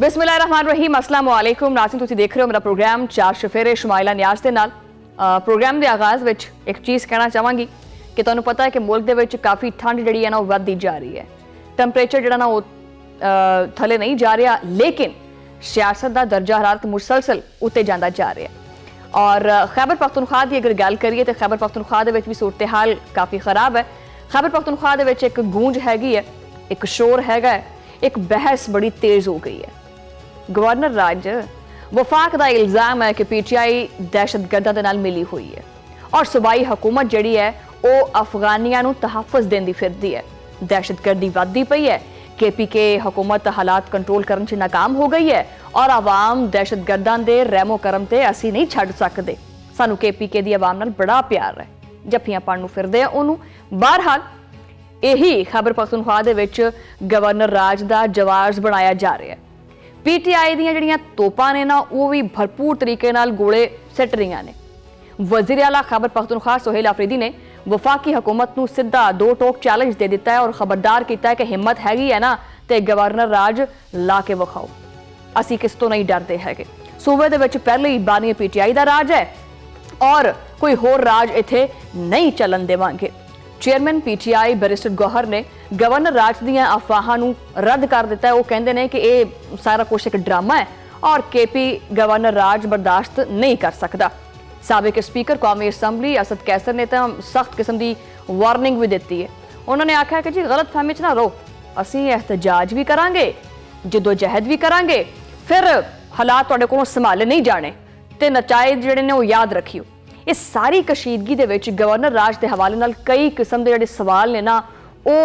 बिस्मिल्लाहिर्रहमानिर्रहीम अस्सलाम वालेकुम नाज़रीन, तुसीं देख रहे हो मेरा प्रोग्राम चार शफेरे शुमाइला नियाज़ दे नाल। प्रोग्राम के आगाज़ विच एक चीज़ कहना चाहांगी कि तुहानूं पता है कि मुल्क दे विच काफ़ी ठंड जिहड़ी है ना वधदी जा रही है। टैंपरेचर जिहड़ा ना थले नहीं जा रहा, लेकिन सियासत का दर्जा हरारत मुसलसल उत्ते जांदा जा रहा है। और खैबर पख्तूनख्वा की अगर गल करिए तो खैबर पख्तूनख्वा दे विच भी सूरत हाल काफ़ी खराब है। खैबर पख्तूनख्वा दे विच एक गूंज हैगी है, एक शोर हैगा, एक बहस बड़ी तेज़ हो गई है। गवर्नर राज वफाक का इल्ज़ाम है कि PTI दहशतगर्दां दे नाल मिली हुई है और सूबाई हुकूमत जिहड़ी है वो अफगानियां नूं तहफ़ुज़ देंदी फिरदी है। दहशतगर्दी वधदी पई है, KPK हुकूमत हालात कंट्रोल करने च नाकाम हो गई है और आवाम दहशतगर्दां दे रहमो करम ते असीं नहीं छड्ड सकदे। सानूं KPK दी आवाम नाल बड़ा प्यार है, जफ्फियां पाउण नूं फिरदे आ ओनूं। बहरहाल यही खैबर पख्तूनख्वा दे विच गवर्नर राज दा जवाब बनाया जा रहा है। PTI ਦੀਆਂ ਜਿਹੜੀਆਂ ਤੋਪਾਂ ਨੇ ਨਾ ਉਹ ਵੀ ਭਰਪੂਰ ਤਰੀਕੇ ਨਾਲ ਗੋਲੇ ਸਿੱਟ ਰਹੀਆਂ ਨੇ। ਵਜ਼ੀਰ ਆਲਾ ਖੈਬਰ ਪਖਤੂਨਖਵਾ ਸੁਹੇਲ ਅਫਰੀਦੀ ਨੇ ਵਫਾਕੀ हुकूमत ਨੂੰ ਸਿੱਧਾ ਦੋ ਟੋਕ ਚੈਲੰਜ ਦੇ ਦਿੱਤਾ ਹੈ ਔਰ ਖਬਰਦਾਰ ਕੀਤਾ ਹੈ ਕਿ ਹਿੰਮਤ ਹੈਗੀ ਹੈ ਨਾ ਤੇ ਗਵਰਨਰ ਰਾਜ ਲਾ ਕੇ ਵਿਖਾਓ, ਅਸੀਂ ਕਿਸ ਤੋਂ ਨਹੀਂ ਡਰਦੇ ਹੈਗੇ। ਸੂਬੇ ਦੇ ਵਿੱਚ ਪਹਿਲੇ ਹੀ ਬਾਨੀ PTI ਦਾ ਰਾਜ ਹੈ ਔਰ ਕੋਈ ਹੋਰ ਰਾਜ ਇੱਥੇ ਨਹੀਂ ਚੱਲਣ ਦੇਵਾਂਗੇ। चेयरमैन PTI बैरिस्टर गौहर ने गवर्नर राज दियां अफवाहां नूं रद्द कर दिता है। वो कहते हैं कि यह सारा कुछ एक ड्रामा है और KP गवर्नर राज बर्दाश्त नहीं कर सकता। साबिक स्पीकर कौमी असैम्बली असद कैसर ने तो सख्त किस्म की वार्निंग भी दी है। उन्होंने आख्या कि जी गलत फहमी च ना रहो, असीं एहतजाज भी करांगे, जदोजहद भी करांगे, फिर हालात तुहाडे कोलों संभाले नहीं जाने ते नचाए जिहड़े ने वो याद रखियो। इस सारी कशीदगी दे विच गवर्नर राज के हवाले नाल कई किस्म के जिहड़े सवाल ने ना वो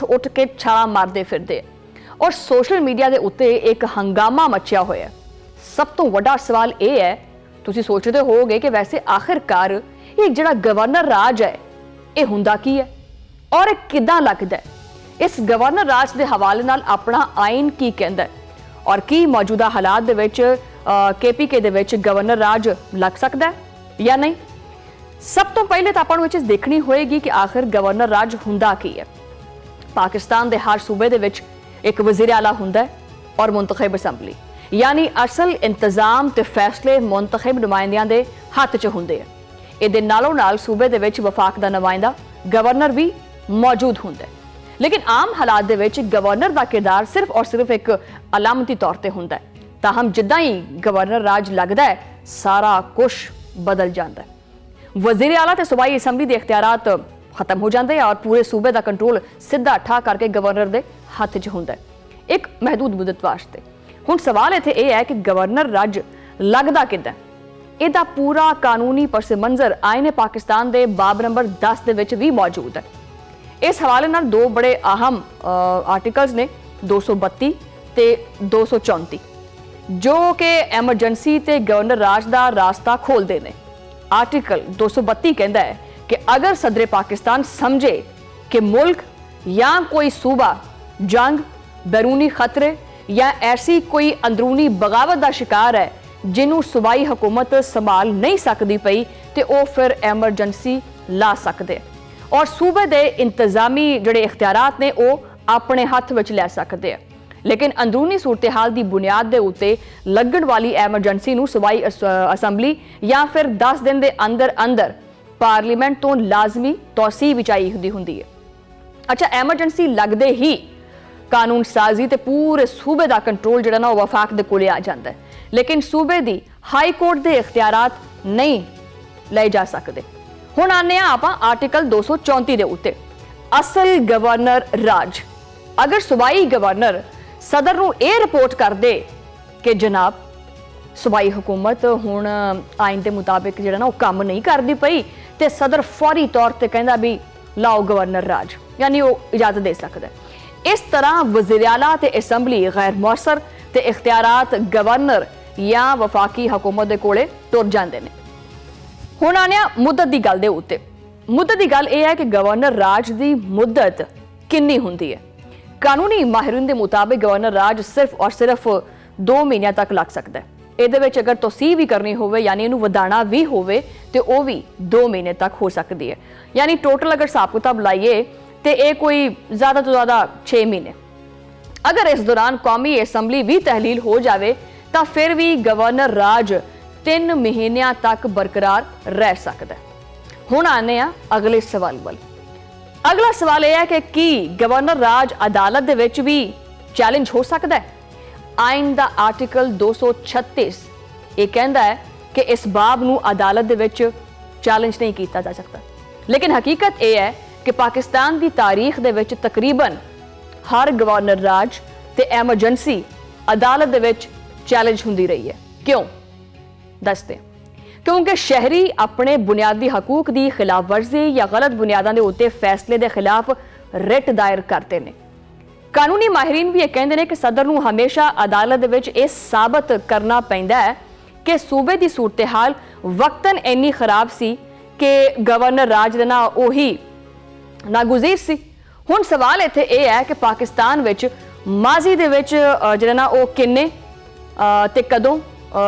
उठ के छाला मारते फिरदे और सोशल मीडिया के उत्ते एक हंगामा मचिया होया। सब तो वड्डा सवाल ये है, तुसीं सोचदे होगे कि वैसे आखिरकार ये जिहड़ा गवर्नर राज है ये हुंदा की है और ये किदां लगदा है। इस गवर्नर राज के हवाले नाल अपना आइन की कहंदा है और की मौजूदा हालात दे विच KPK दे विच गवर्नर राज लग सकदा है या नहीं। सब तो पहले तो आपां चीज़ देखनी होएगी कि आखिर गवर्नर राज हुंदा की है। पाकिस्तान के हर सूबे दे विच एक वजीर आला हुंदा है और मुंतखब असैम्बली, यानी असल इंतजाम ते फैसले मुंतखब नुमाइंदियां दे हत्थ च हुंदे है। इहदे नालों नाल सूबे दे विच वफाक दा नुमाइंदा गवर्नर भी मौजूद हुंदा है, लेकिन आम हालात दे विच गवर्नर दा किरदार सिर्फ और सिर्फ एक अलामती तौर पर हुंदा है। ताहम जिद्दां ही गवर्नर राज लगदा है सारा कुछ बदल जाता है। वजीर आला ते सूबाई असैम्बली के इख्तियारात खत्म हो जाते हैं और पूरे सूबे का कंट्रोल सीधा ठा करके गवर्नर के हत्थ च हुंदा है एक महदूद मुद्दत वास्ते। हुण सवाल इत्थे यह है कि गवर्नर राज लगदा किदां? इहदा पूरा कानूनी पस मंजर आईने पाकिस्तान के बाब नंबर 10 दे विच भी मौजूद है। इस हवाले नाल दो बड़े अहम आर्टिकल्स ने 232 ते 234 जो कि एमरजेंसी ते गवर्नर राज का रास्ता खोलते हैं। आर्टिकल 232 कहता है कि अगर सदर पाकिस्तान समझे कि मुल्क या कोई सूबा जंग, बैरूनी खतरे या ऐसी कोई अंदरूनी बगावत का शिकार है जिन्हों सूबाई हुकूमत संभाल नहीं सकती पई तो वह फिर एमरजेंसी ला सकते और सूबे के इंतजामी जिहड़े इख्तियारात ने वो अपने हत्थ विच लै सकते हैं। लेकिन अंदरूनी सूरत हाल की बुनियाद के उत्ते लगन वाली एमरजेंसी नूं सूबाई असैम्बली या फिर 10 दिन के अंदर अंदर पार्लीमेंट तो लाजमी तौसीह भी चाहिए होंदी है। अच्छा, एमरजेंसी लगते ही कानून साजी ते पूरे सूबे का कंट्रोल जिहड़ा ना वफाक दे कोले आ जाता है, लेकिन सूबे की हाई कोर्ट के इख्तियारात नहीं ले जा सकते। हुण आने आपां आर्टिकल 234 के उत्ते असल गवर्नर राज। अगर सूबाई गवर्नर सदर नूं यह रिपोर्ट कर दे कि जनाब सूबाई हुकूमत हुण आइन के मुताबिक जिहड़ा ना वो काम नहीं करती पई ते सदर फौरी तौर पर कहता भी लाओ गवर्नर राज, यानी वो इजाजत दे सकता है। इस तरह वज़ीर आला ते असैम्बली गैर मौसर ते इख्तियारात गवर्नर या वफाकी हुकूमत के कोले तुर जाते हैं। हुण आने मुद्दत की गल दे उत्ते। मुद्दत की गल यह है कि गवर्नर राज की मुद्दत कितनी हुंदी है। कानूनी माहिरीन के मुताबिक गवर्नर राज सिर्फ और सिर्फ 2 महीनों तक लग सकता है। ਇਹਦੇ ਵਿੱਚ अगर तौसीह भी करनी होवे यानी इनू वधाना भी होवे तो वह भी 2 महीने तक हो सकती है। यानी टोटल अगर हिसाब किताब लाइए तो यह कोई ज़्यादा तो ज़्यादा 6 महीने। अगर इस दौरान कौमी असैंबली भी तहलील हो जाए तो फिर भी गवर्नर राज 3 महीनों तक बरकरार रह सकता है। हुण आने अगले सवाल वाल। अगला सवाल यह है कि की गवर्नर राज अदालत दे विच भी चैलेंज हो सकता है? आइन दा आर्टिकल 236 ये कहता है कि इस बाब नूं अदालत दे विच चैलेंज नहीं किया जा सकता, लेकिन हकीकत यह है कि पाकिस्तान की तारीख दे विच तकरीबन हर गवर्नर राज ते एमरजेंसी अदालत दे विच चैलेंज हुंदी रही है। क्यों दसते? क्योंकि शहरी अपने बुनियादी हकूक की खिलाफवर्जी या गलत बुनियादों के उत्ते फैसले के खिलाफ रिट दायर करते हैं। कानूनी माहिरीन भी यह कहते हैं कि सदर नूं हमेशा अदालत विच यह साबित करना पैंदा है कि सूबे की सूरत हाल वक्तन इन्नी खराब सी कि गवर्नर राज दे ना उही नागुज़ीर सी। हुण सवाल इत्थे यह है कि पाकिस्तान विच माजी दे विच जिहड़ा ना ओह किन्ने ते कदों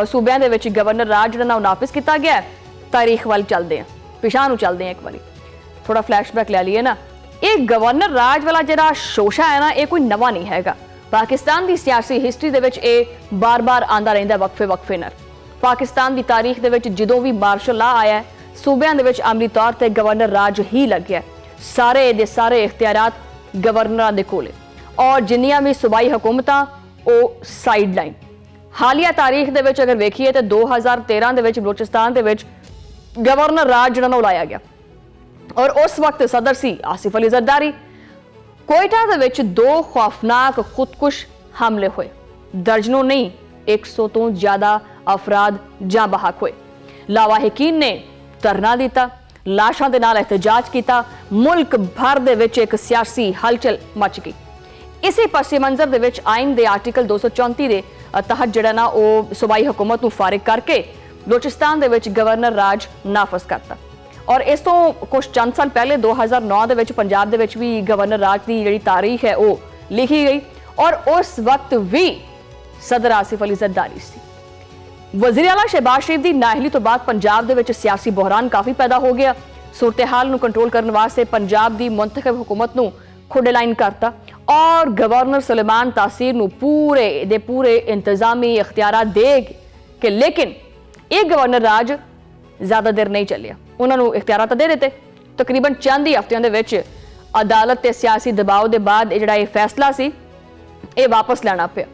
सूबे दे विच गवर्नर राज जिहड़ा ना नाफिज किया गया है। तारीख वाल चलते हैं, पिछां नूं चलते हैं, एक बारी थोड़ा फ्लैशबैक ले लीए ना। ये गवर्नर राज वाला जिहड़ा शोशा है ना, ये कोई नवा नहीं हैगा। पाकिस्तान की सियासी हिस्टरी दे विच ये बार बार आंदा रहिंदा वक्फे वक्फे नाल। पाकिस्तान की तारीख दे विच जदों भी मार्शल ला आया है, सूबे दे विच अमली तौर पर गवर्नर राज ही लग्या है। सारे दे सारे इख्तियारात गवर्नर दे कोले और जिन्नियां भी सूबाई हुकूमतां ओह साइड लाइन। हालिया तारीख दे विच अगर वेखिए तो 2013 दे विच बलोचिस्तान दे विच गवर्नर राज जिहड़ा लाया गया और उस वक्त सदर सी आसिफ अली जरदारी। कोयटा दे विच 2 खौफनाक खुदकुश हमले हुए, दर्जनों नहीं 100 तो ज्यादा अफराद जां बहक हुए। लावाहिकीन ने धरना दिता, लाशां दे नाल एहतजाज किया, मुल्क भर दे विच एक सियासी हलचल मच गई। इसी पसी मंजर दे विच आइन दे आर्टिकल 234 दे तहत जिहड़ा ना ओह सूबाई हुकूमत नूं फारिग करके बलोचिस्तान दे विच गवर्नर राज नाफज करता। और इस तो कुछ चंद साल पहले 2009 दे विच पंजाब दे विच भी गवर्नर राज की जिहड़ी तारीख है वह लिखी गई और उस वक्त भी सदर आसिफ अली जरदारी सी। वज़ीर आला शहबाज शरीफ की नाअहली तो बाद पंजाब दे विच सियासी बहरान काफ़ी पैदा हो गया। सूरत हाल नूं कंट्रोल करने वास्ते पंजाब की मुंतखब हुकूमत नूं खुडे लाइन करता और गवर्नर सुलेमान तासीर नूं पूरे दे पूरे इंतजामी इख्तियारात दे के, लेकिन ये गवर्नर राज ज़्यादा देर नहीं चलिया। उन्होंने इख्तियारात दे दिते, तकरीबन चंद ही हफ्तियां दे विच अदालत ते सियासी दबाव के बाद जिहड़ा ये फैसला सी ये वापस लेना पिया।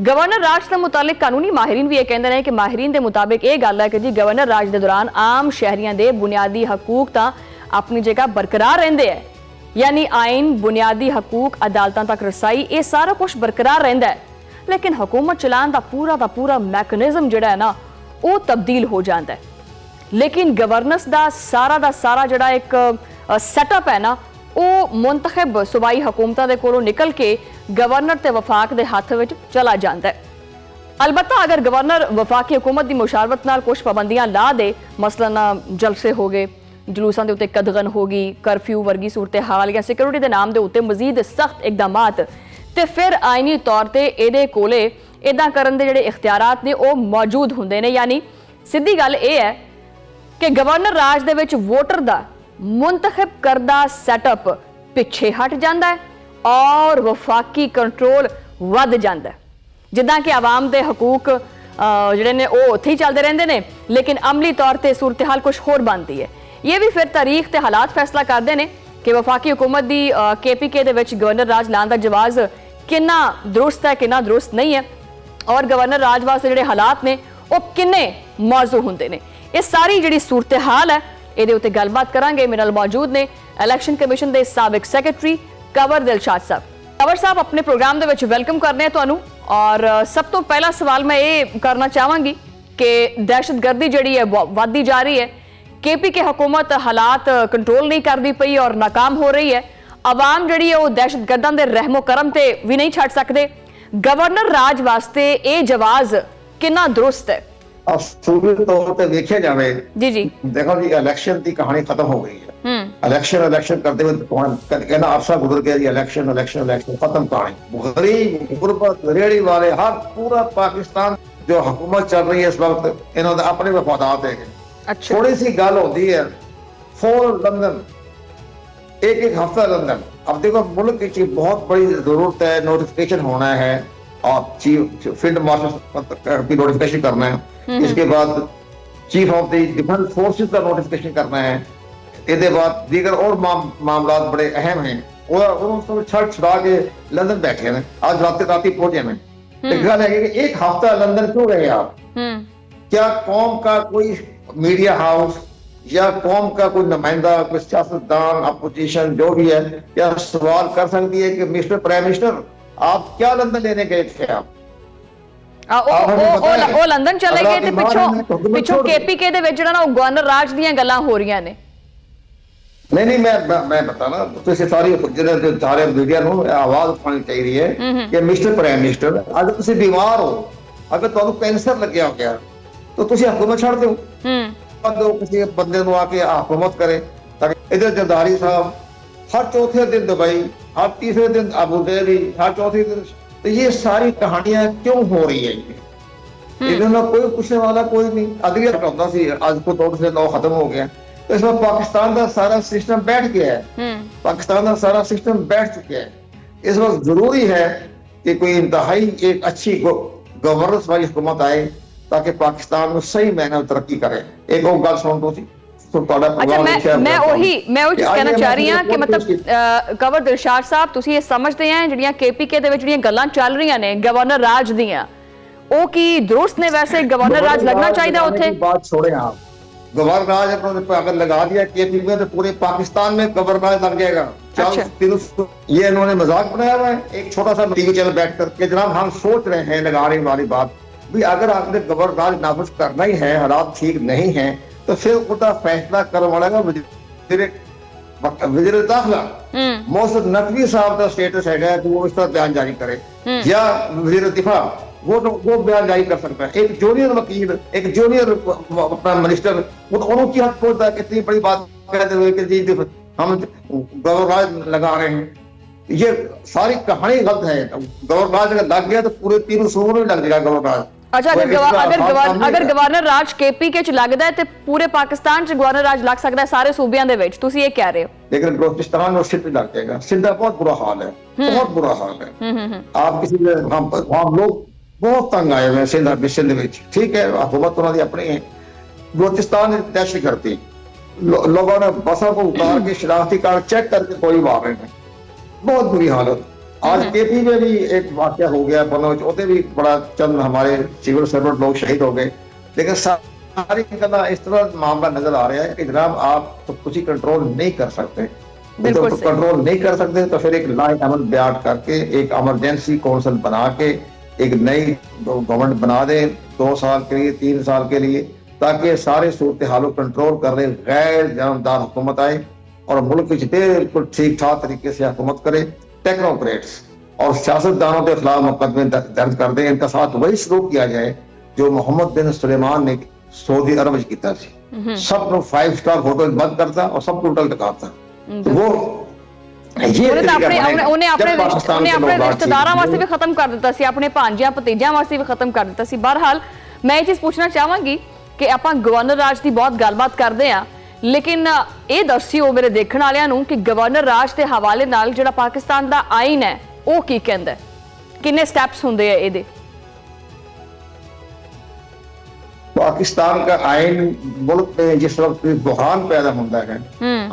गवर्नर राज के मुतालिक कानूनी माहिरीन भी ये कहते हैं कि माहिरीन के मुताबिक ये गल है कि जी गवर्नर राज के दौरान आम शहरियों के बुनियादी हकूक तो अपनी जगह बरकरार रहिंदे है, यानी आइन, बुनियादी हकूक, अदालतों तक रसाई, ये सारा कुछ बरकरार रहिंदा है, लेकिन हुकूमत चलाने का पूरा मैकेनिज्म जिहड़ा है ना वो तब्दील हो जाता है। लेकिन गवर्नस का सारा जिहड़ा एक सैटअप है ना वो मुंतखब सूबाई हुकूमतां दे कोलों निकल के गवर्नर ते वफाक दे हथ विच चला जाता है। अलबत्ता अगर गवर्नर वफाकी हुकूमत की मुशावरत नाल कुछ पाबंदियां ला दे, मसलन जलसे हो गए, जलूसां दे उत्ते कदगन हो गई, करफ्यू वर्गी सूरत हाल या सिक्योरिटी के नाम के उत्ते मजीद सख्त इकदामात, ते फिर आइनी तौर पर इहदे कोले इदां करन दे जिहड़े इख्तियारात ने वो मौजूद हुंदे ने। यानी सीधी गल ये है कि गवर्नर राज दे विच वोटर दा मुंतखब करदा सैटअप पिछे हट जाता है और वफाकी कंट्रोल वध जाता है। जिद्दां कि आवाम दे हकूक जिहड़े ने वो उत्थे ही चलते रहंदे ने, लेकिन अमली तौर पर सूरत हाल कुछ होर बनती है। ये भी फिर तारीख ते हालात फैसला करते हैं कि वफाकी हुकूमत की KPK दे विच गवर्नर राज लाने का जवाज़ कितना दुरुस्त है, कितना दुरुस्त नहीं है, और गवर्नर राज वास्ते जिहड़े हालात ने वो किन्ने मौजू हुंदे ने। ये सारी जिहड़ी सूरत हाल है इहदे उत्ते गलबात करांगे। मेरे नाल मौजूद ने इलैक्शन कमीशन के साबिक सैकटरी कंवर दिलशाद साहब। कंवर साहब अपने प्रोग्राम दे विच वेलकम करने हैं तुहानूं, और सब तो पहला सवाल मैं ये करना चाहांगी कि दहशतगर्दी जिहड़ी है वधदी जा रही है, KPK हुकूमत हालात कंट्रोल नहीं करती पई और नाकाम हो रही है, आवाम जिहड़ी है वो दहशतगर्दां दे रहमो करम ते भी नहीं छड्ड सकदे, गवर्नर राज वास्ते ये जवाज़ कितना दुरुस्त है? असूली तौर पर देखा जाए जी देखो जी इलेक्शन की कहानी खत्म हो गई है। इलेक्शन करते हुए कहना अरसा गुजर गया जी, इलेक्शन खत्म कहानी। गरीब गुरबत रेहड़ी वाले हर पूरा पाकिस्तान जो हुकूमत चल रही है इस वक्त इन्होंने अपने वफादार है। अच्छा। थोड़ी सी गल होती है फोन लंदन एक एक हफ्ता लंदन। अब देखो मुल्क की बहुत बड़ी जरूरत है, नोटिफिकेशन होना है और चीफ फील्ड मार्शल की नोटिफिकेशन करना है, इसके बाद chief of the defence forces का नोटिफिकेशन करना है, इसके बाद दीगर और मामला बड़े अहम हैं और छड़ छुड़ा के लंदन बैठे हैं। आज रात पहुंचे हैं। गल है कि एक हफ्ता लंदन क्यों रहे आप? क्या कौम का कोई मीडिया हाउस या कौम का कोई नुमाइंदा, कोई सियासतदान, अपोजिशन जो भी है, क्या सवाल कर सकती है कि मिस्टर प्राइम मिनिस्टर आप क्या लंदन लेने गए थे? आप ਉਹ ਲੰਡਨ ਚਲੇ ਗਏ ਤੇ ਪਿੱਛੋਂ KPK ਦੇ ਵਿੱਚ ਜਿਹੜਾ ਨਾ ਉਹ ਗਵਰਨਰ ਰਾਜ ਦੀਆਂ ਗੱਲਾਂ ਹੋ ਰਹੀਆਂ ਨੇ। नहीं मैं बताना तो सारी सारे मीडिया ਨੂੰ आवाज उठानी चाहिए है कि मिस्टर प्राइम मिनिस्टर अगर ਤੁਸੀਂ बीमार हो, अगर ਤੁਹਾਨੂੰ कैंसर ਲੱਗਿਆ ਹੋ ਗਿਆ तो ਤੁਸੀਂ हुकूमत ਛੱਡ ਦਿਓ, दो किसी बंदे ਨੂੰ आके हुकूमत करे। इधर जरदारी साहब हर चौथे दिन दुबई, हर तीसरे दिन अबू धाबी, हर चौथे दिन, तो ये सारी कहानियां क्यों हो रही है? इन्होंने कोई पूछने वाला कोई नहीं। अगली हटाता सी आज को दौड़ से नौ खत्म हो गया, तो इसमें पाकिस्तान का सारा सिस्टम बैठ गया है। पाकिस्तान का सारा सिस्टम बैठ चुका है। इस वक्त जरूरी है कि कोई इंतहाई एक अच्छी गवर्नेंस वाली हुकूमत आए ताकि पाकिस्तान में सही मायने में तरक्की करे। एक और गल सुन दो सी। अच्छा, मैं वही चीज कहना चाह रही हां कि मतलब कंवर दिलशाद साहब ਤੁਸੀਂ ਇਹ ਸਮਝਦੇ ਆ ਜਿਹੜੀਆਂ KPK ਦੇ ਵਿੱਚ ਜਿਹੜੀਆਂ ਗੱਲਾਂ ਚੱਲ ਰਹੀਆਂ ਨੇ ਗਵਰਨਰ ਰਾਜ ਦੀਆਂ, ਉਹ ਕੀ दुरुस्त ने? वैसे गवर्नर राज लगना चाहिए ਉੱਥੇ। बात छोड़े आप, गवर्नर राज अगर लगा दिया KPK में तो पूरे पाकिस्तान में गवर्नर राज लग जाएगा। ये इन्होंने मजाक बनाया हुआ है। एक छोटा सा टीवी चैनल बैठ कर के जनाब हम सोच रहे हैं, लगा रही वाली बात भी, अगर आपने गवर्नर राज नाफिज करना ही है, हालात ठीक नहीं है, तो फिर उसका फैसला करवाएगा वजीर दाखिला मोहसिन नकवी साहब का स्टेटस है कि वो इस तरह बयान जारी करे, या वजीर दिफा वो बयान जारी कर सकता है। एक जूनियर वकील, एक जूनियर अपना मिनिस्टर, उनकी हद पहुंचता है कितनी बड़ी बात कहते हुए कि जी हम गवर्नर राज लगा रहे हैं। ये सारी कहानी गलत है। गवर्नर राज अगर लग गया तो पूरे तीनों सूबों में लग जाएगा गवर्नर राज। अच्छा, अगर गवर्नर राज KPK ਚ ਲੱਗਦਾ ਹੈ ਤੇ ਪੂਰੇ ਪਾਕਿस्तान ਚ गवर्नर राज ਲੱਗ ਸਕਦਾ ਹੈ ਸਾਰੇ ਸੂਬਿਆਂ ਦੇ ਵਿੱਚ, ਤੁਸੀਂ ਇਹ ਕਹਿ ਰਹੇ ਹੋ? लेकिन बलोचिस्तान और सिंध लग जाएगा। सिंध का बहुत बुरा हाल है, बहुत बुरा हाल है। आप किसी हम लोग बहुत तंग आए हुए हैं सिंध में। ठीक है, हुकूमत उन्होंने अपनी है। बलोचिस्तान ने दहशत करती, लोगों ने बसों को उतार के शनाख्ती कार्ड चेक करके कोई मार रहे हैं। बहुत बुरी हालत। आज KP में भी एक वाकया हो गया बनोच, उसे भी बड़ा चंद हमारे सिविल सर्वेंट लोग शहीद हो गए। लेकिन सारी इस तरह मामला नजर आ रहा है कि जनाब आप तो कुछ ही कंट्रोल नहीं कर सकते। तो कंट्रोल नहीं कर सकते तो फिर एक लाए अमल बयान करके एक इमरजेंसी काउंसिल बना के एक नई गवर्नमेंट बना दे 2 साल के लिए, 3 साल के लिए, ताकि सारे सूरत हालों कंट्रोल कर रहे गैर जानबदार हुकूमत आए और मुल्क बिल्कुल ठीक ठाक तरीके से हुकूमत करे। टेक्नोक्रेट्स और सियासतदानों के खिलाफ मुकदमे दर्ज कर दें। इनका साथ वही शुरू किया जाए जो मोहम्मद बिन सुलेमान ने सऊदी अरब में किया था। सब 5 स्टार होटल बंद करता और सब टोटल दिखाता। तो वो ਉਹਨੇ ਆਪਣੇ ਰਿਸ਼ਤੇਦਾਰਾਂ ਵਾਸਤੇ ਵੀ ਖਤਮ ਕਰ ਦਿੱਤਾ ਸੀ, ਆਪਣੇ ਭਾਂਜਿਆਂ ਭਤੀਜਿਆਂ ਵਾਸਤੇ ਵੀ ਖਤਮ ਕਰ ਦਿੱਤਾ ਸੀ। ਬਹਰਹਾਲ ਮੈਂ ਇਹ ਚੀਜ਼ ਪੁੱਛਣਾ ਚਾਹਾਂਗੀ ਕਿ ਆਪਾਂ ਗਵਰਨਰ ਰਾਜ ਦੀ ਬਹੁਤ ਗੱਲਬਾਤ ਕਰਦੇ ਆ, ਲੇਕਿਨ ਇਹ ਦੱਸਿਓ ਮੇਰੇ ਦੇਖਣ ਵਾਲਿਆਂ ਨੂੰ ਕਿ ਗਵਰਨਰ ਰਾਜ ਦੇ ਹਵਾਲੇ ਨਾਲ ਜਿਹੜਾ ਪਾਕਿਸਤਾਨ ਦਾ ਆਇਨ ਹੈ ਉਹ ਕੀ ਕਹਿੰਦਾ, ਕਿੰਨੇ ਸਟੈਪਸ ਹੁੰਦੇ ਆ ਇਹਦੇ? पाकिस्तान का आइन मुल्क में जिस वक्त बुरहान पैदा होता है,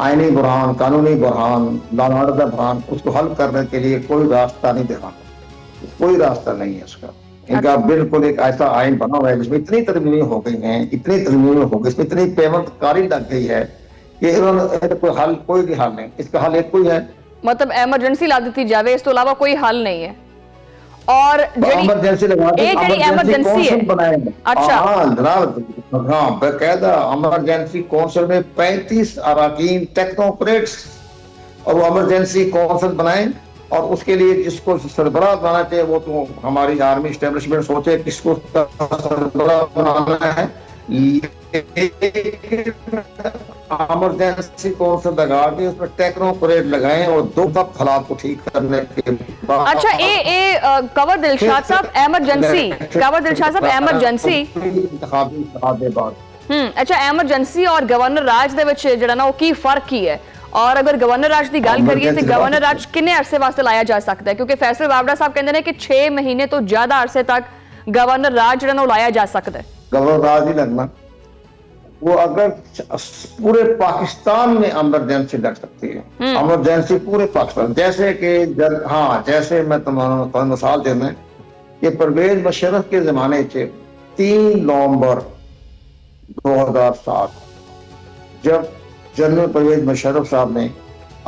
आईनी बुरहान, कानूनी Burhan, law and order Burhan, उसको हल करने के लिए कोई रास्ता नहीं दिखाना, कोई रास्ता नहीं है उसका। इनका बिल्कुल एक ऐसा आइन बना हुआ है जिसमें इतनी तरमीमें हो गई हैं, इतनी तरमीमें हो गई, इसमें इतनी पेमंटकारी लग गई है कि इन्होंने कोई हल, कोई भी हल नहीं। इसका हल एक कोई है, मतलब एमरजेंसी ला दी जाए, इस तो अलावा कोई हल नहीं है। और इमरजेंसी लगा दी, एमरजेंसी है। अच्छा, हाँ जनाब, हाँ बेकायदा इमरजेंसी कौंसिल में 35 अराकीन टेक्नोक्रेट्स और वो इमरजेंसी कौंसिल बनाए और उसके लिए जिसको सरबराह बनाना चाहिए वो तो हमारी आर्मी एस्टेब्लिशमेंट सोचे किसको सरबराह बनाना है। इमरजेंसी कौंसिल लगा के उसमें टेक्नोक्रेट लगाएं और 2 तक हालात को ठीक करने के बाद। अच्छा, कंवर दिलशाद साहब एमरजेंसी, कंवर दिलशाद साहब एमरजेंसी इंतखाबी बाद अच्छा, एमरजेंसी और गवर्नर राज ਦੇ ਵਿੱਚ ਜਿਹੜਾ ਨਾ ਉਹ ਕੀ ਫਰਕ ਕੀ ਹੈ? ਔਰ ਅਗਰ ਗਵਰਨਰ ਰਾਜ ਦੀ ਗੱਲ ਕਰੀਏ ਤੇ ਗਵਰਨਰ ਰਾਜ ਕਿੰਨੇ ਅਰਸੇ ਵਾਸਤੇ ਲਾਇਆ ਜਾ ਸਕਦਾ ਹੈ, ਕਿਉਂਕਿ ਫੈਸਲ ਵਾਵੜਾ ਸਾਹਿਬ ਕਹਿੰਦੇ ਨੇ ਕਿ 6 ਮਹੀਨੇ ਤੋਂ ਜ਼ਿਆਦਾ ਅਰਸੇ तक गवर्नर राज ਜਿਹੜਾ ਉਹ ਲਾਇਆ ਜਾ ਸਕਦਾ है। गवर्नर राज ही लगना, वो अगर पूरे पाकिस्तान में इमरजेंसी लग सकती है, इमरजेंसी पूरे पाकिस्तान, जैसे कि जैसे मैं तुम्हारा मिसाल देना कि परवेज मुशर्रफ के जमाने से 3 नवंबर 2007 जब जनरल परवेज मुशर्रफ साहब ने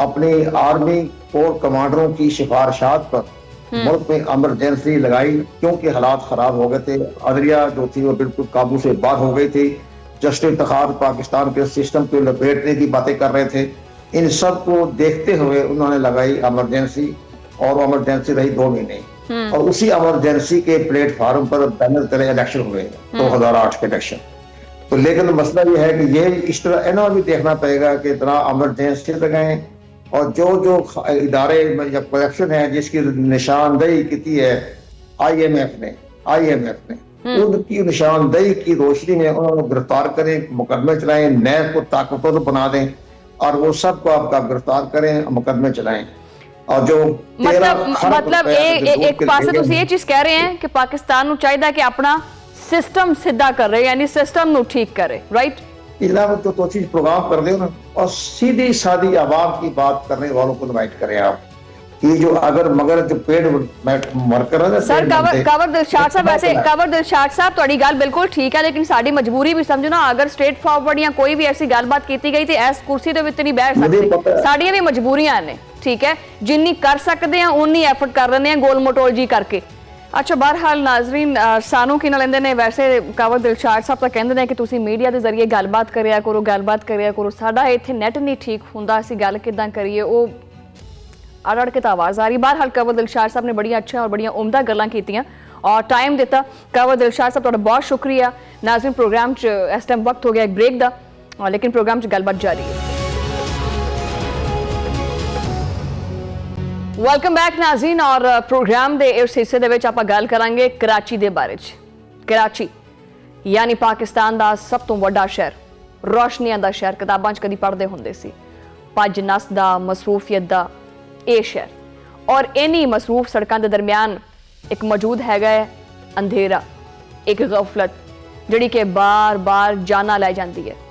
अपनी आर्मी कोर कमांडरों की सिफारिशात पर मुल्क में इमरजेंसी लगाई, क्योंकि हालात खराब हो गए थे, अदलिया जो थी वो बिल्कुल काबू से बाहर हो गई थी, जस्टिस इंतखाब पाकिस्तान के सिस्टम को लपेटने की बातें कर रहे थे। इन सब को देखते हुए उन्होंने लगाई इमरजेंसी, और इमरजेंसी रही 2 महीने, और उसी इमरजेंसी के प्लेटफॉर्म पर पैनल तरह इलेक्शन हुए 2008 के इलेक्शन। तो लेकिन मसला ये है कि ये इस तरह इन्होंने भी देखना पड़ेगा कि इतना इमरजेंसी लगाएं, और जो इदारे या करप्शन है जिसकी निशानदेही की है IMF ने उनकी निशानदेही की रोशनी में उन्होंने गिरफ्तार करें, मुकदमे चलाएं, नैब को ताकतवर बना दें, और वो सबको आपका गिरफ्तार करें, मुकदमे चलाएं। और जो मतलब एक पासे तुम ये चीज कह रहे हैं कि पाकिस्तान ਨੂੰ ਚਾਹੀਦਾ ਕਿ ਆਪਣਾ सिस्टम सीधा करे, यानी सिस्टम ਨੂੰ ठीक करे, राइट? तो चीज प्रोग्राम कर दे ना, और सीधी सादी आवाम की बात करने वालों को इनवाइट करें आप। ये जो अगर मगर जो पेड वर्कर है सर, कवर दिलशाद साहब, वैसे कवर दिलशाद साहब ਤੁਹਾਡੀ ਗੱਲ ਬਿਲਕੁਲ ਠੀਕ ਹੈ, लेकिन ਸਾਡੀ ਮਜਬੂਰੀ ਵੀ ਸਮਝੋ ਨਾ, अगर स्ट्रेट फॉरवर्ड ਜਾਂ ਕੋਈ ਵੀ ਐਸੀ ਗੱਲਬਾਤ ਕੀਤੀ ਗਈ ਤੇ ਇਸ ਕੁਰਸੀ ਦੇ ਵਿੱਚ ਨਹੀਂ ਬੈਠ ਸਕਦੇ, ਸਾਡੀਆਂ ਵੀ ਮਜਬੂਰੀਆਂ ਨੇ, ਠੀਕ ਹੈ, ਜਿੰਨੀ ਕਰ ਸਕਦੇ ਆ ਉਨੀ ਐਫਰਟ ਕਰ ਰਹੇ ਆ ਗੋਲ ਮਟੋਲ ਜੀ ਕਰਕੇ। अच्छा, बहरहाल नाजरीन, सानू की ना लेंदे ने, वैसे कावर दिलशाद साहब तो कहते हैं कि तुसी मीडिया के जरिए गलबात करिया करो, साडा इत्थे नैट नहीं ठीक हुंदा, असीं गल किदां करिए, वो अड़ के तो आवाज़ आ रही। बहरहाल कावर दिलशाद साहब ने बड़ियां अच्छियां और बड़ियां उम्दा गल्लां कीतियां और टाइम दिता। कावर दिलशाद साहब तुहाडा बहुत शुक्रिया। नाजरीन, प्रोग्राम च इस टाइम वक्त हो गया एक ब्रेक का, लेकिन प्रोग्राम च गलबात जारी है। वेलकम बैक नाज़रीन, और प्रोग्राम के इस हिस्से दे विच आपां गल करांगे कराची के बारे च। कराची यानी पाकिस्तान का सब तो वड्डा शहर, रोशनियां का शहर, किताबां च कदी पढ़ते हुंदे सी, भज नस दा, मसरूफियत दा ये शहर, और इन्हीं मसरूफ सड़कों के दरम्यान एक मौजूद हैगा है अंधेरा, एक गफलत जिहड़ी कि बार बार जाना लै जाती है।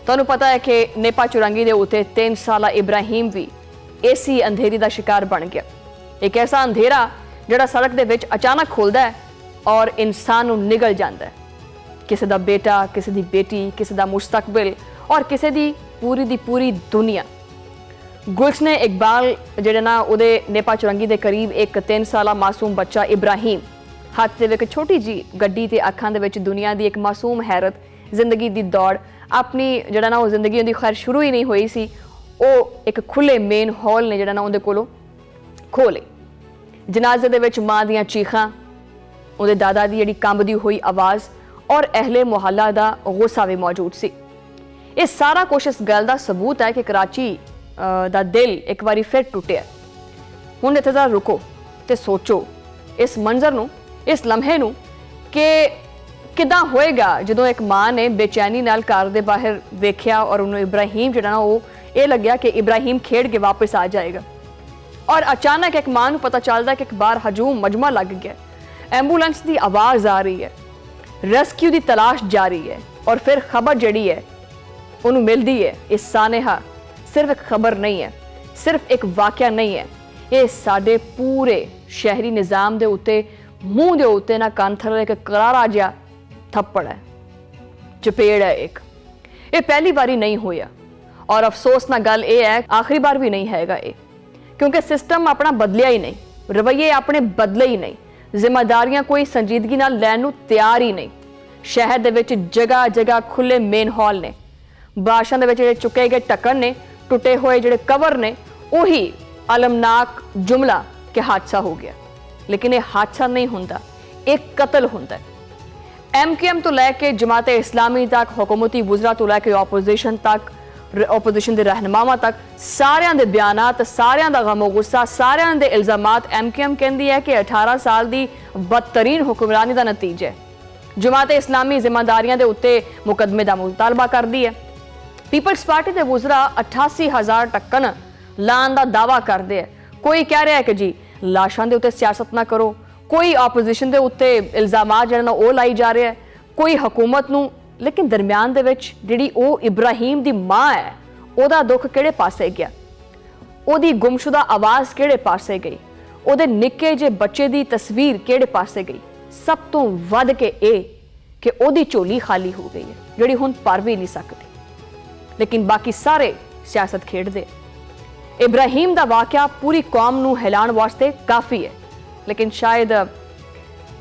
तुहानूं पता है कि नेपा चुरंगी के उत्ते 3 साला इब्राहिम भी इसी अंधेरी का शिकार बन गया। एक ऐसा अंधेरा जिहड़ा सड़क दे विच अचानक खुलदा है और इंसान नूं निगल जांदा है। किसी दा बेटा, किसी दी बेटी, किसी दा मुस्तकबिल और किसी दी पूरी दुनिया। गुलशन इकबाल जिहड़ा ना उहदे नेपा चुरंगी दे करीब एक 3 साला मासूम बच्चा इब्राहिम, हत्थ दे विच छोटी जी गड्डी ते अखां दे विच दुनिया दी एक मासूम हैरत, जिंदगी दी दौड़, अपनी जिहड़ा ना वो जिंदगी उहदी खैर शुरू ही नहीं हुई सी, ਉਹ ਇੱਕ ਖੁੱਲੇ ਮੇਨ ਹਾਲ ਨੇ ਜਿਹੜਾ ਨਾ ਉਹਦੇ ਕੋਲੋਂ ਖੋਲੇ। ਜਨਾਜ਼ੇ ਦੇ ਵਿੱਚ ਮਾਂ ਦੀਆਂ ਚੀਖਾਂ, ਉਹਦੇ ਦਾਦਾ ਦੀ ਜਿਹੜੀ ਕੰਬਦੀ ਹੋਈ ਆਵਾਜ਼ ਔਰ ਅਹਿਲੇ ਮੁਹੱਲਾ ਦਾ ਗੁੱਸਾ ਵੀ ਮੌਜੂਦ ਸੀ। ਇਹ ਸਾਰਾ ਕੁਝ ਇਸ ਗੱਲ ਦਾ ਸਬੂਤ ਹੈ ਕਿ ਕਰਾਚੀ ਦਾ ਦਿਲ ਇੱਕ ਵਾਰੀ ਫਿਰ ਟੁੱਟਿਆ। ਹੁਣ ਇੱਥੇ ਜ਼ਰਾ ਰੁਕੋ ਤੇ ਸੋਚੋ ਇਸ ਮੰਜ਼ਰ ਨੂੰ, ਇਸ ਲਮਹੇ ਨੂੰ, ਕਿ ਕਿੱਦਾਂ ਹੋਏਗਾ ਜਦੋਂ ਇੱਕ ਮਾਂ ਨੇ ਬੇਚੈਨੀ ਨਾਲ ਘਰ ਦੇ ਬਾਹਰ ਵੇਖਿਆ ਔਰ ਉਹਨੂੰ ਇਬਰਾਹੀਮ ਜਿਹੜਾ ਨਾ ਉਹ ਇਹ ਲੱਗਿਆ ਕਿ इब्राहिम खेड के वापस आ जाएगा, और अचानक एक मां को पता चलता है कि एक बार हजूम मजमा लग गया, एंबूलेंस की आवाज़ आ रही है, रेस्क्यू की तलाश जारी है, और फिर खबर जिहड़ी है उन्होंने मिलती है। इस सानेहा सिर्फ एक खबर नहीं है, सिर्फ एक वाक़या नहीं है, ये साडे पूरे शहरी निज़ाम के उत्ते, मूँह के उत्ते ना कंन थल्ले एक करारा जिहा थप्पड़ है, चपेड़ है एक। ये पहली बारी नहीं होया, और अफसोस ना गल ये है आखिरी बार भी नहीं हैगा ये, क्योंकि सिस्टम अपना बदलिया ही नहीं, रवैये अपने बदले ही नहीं, जिम्मेदारियां कोई संजीदगी नाल लैण नूं तैयार ही नहीं। शहर दे विच जगह जगह खुले मेन हॉल ने, बारिशां दे विच जिहड़े चुके गए ढक्कन ने, टुटे हुए जिहड़े कवर ने, उही अलमनाक जुमला कि हादसा हो गया। लेकिन ये हादसा नहीं हुंदा, एक कतल हुंदा है। MQM तो लैके जमात इस्लामी तक, हुकूमती वज़रा तो लैके ऑपोजिशन तक, ओपोजिशन के रहनुमावां तक, सारियां दे बयानात, सारियां दा गम गुस्सा, सारियां दे इल्जामात MQM कहती है कि 18 साल की बदतरीन हुक्मरानी का नतीजा है। जमात इस्लामी जिम्मेदारियां दे उत्ते मुकदमे का मुतालबा करती है, ਪੀਪਲਸ ਪਾਰਟੀ ਦੇ ਵੁਜ਼ਰਾ 88,000 ਟੱਕਣ ਲਾਉਣ ਦਾ ਦਾਵਾ ਕਰਦੇ ਆ। ਕੋਈ ਕਹਿ ਰਿਹਾ ਕਿ ਜੀ ਲਾਸ਼ਾਂ ਦੇ ਉੱਤੇ ਸਿਆਸਤ ਨਾ ਕਰੋ, ਕੋਈ ਆਪੋਜੀਸ਼ਨ ਦੇ ਉੱਤੇ ਇਲਜ਼ਾਮਾਤ ਜਿਹੜਾ ਨਾ ਉਹ ਲਾਈ ਜਾ ਰਿਹਾ, ਕੋਈ ਹਕੂਮਤ ਨੂੰ। ਲੇਕਿਨ ਦਰਮਿਆਨ ਦੇ ਵਿੱਚ ਜਿਹੜੀ ਉਹ ਇਬਰਾਹੀਮ ਦੀ ਮਾਂ ਹੈ, ਉਹਦਾ ਦੁੱਖ ਕਿਹੜੇ ਪਾਸੇ ਗਿਆ, ਉਹਦੀ ਗੁੰਮਸ਼ੁਦਾ ਆਵਾਜ਼ ਕਿਹੜੇ ਪਾਸੇ ਗਈ, ਉਹਦੇ ਨਿੱਕੇ ਜਿਹੇ ਬੱਚੇ ਦੀ ਤਸਵੀਰ ਕਿਹੜੇ ਪਾਸੇ ਗਈ। ਸਭ ਤੋਂ ਵੱਧ ਕੇ ਇਹ ਕਿ ਉਹਦੀ ਝੋਲੀ ਖਾਲੀ ਹੋ ਗਈ ਹੈ, ਜਿਹੜੀ ਹੁਣ ਭਰ ਵੀ ਨਹੀਂ ਸਕਦੀ। ਲੇਕਿਨ ਬਾਕੀ ਸਾਰੇ ਸਿਆਸਤ ਖੇਡਦੇ। ਇਬਰਾਹੀਮ ਦਾ ਵਾਕਿਆ ਪੂਰੀ ਕੌਮ ਨੂੰ ਹਿਲਾਉਣ ਵਾਸਤੇ ਕਾਫੀ ਹੈ, ਲੇਕਿਨ ਸ਼ਾਇਦ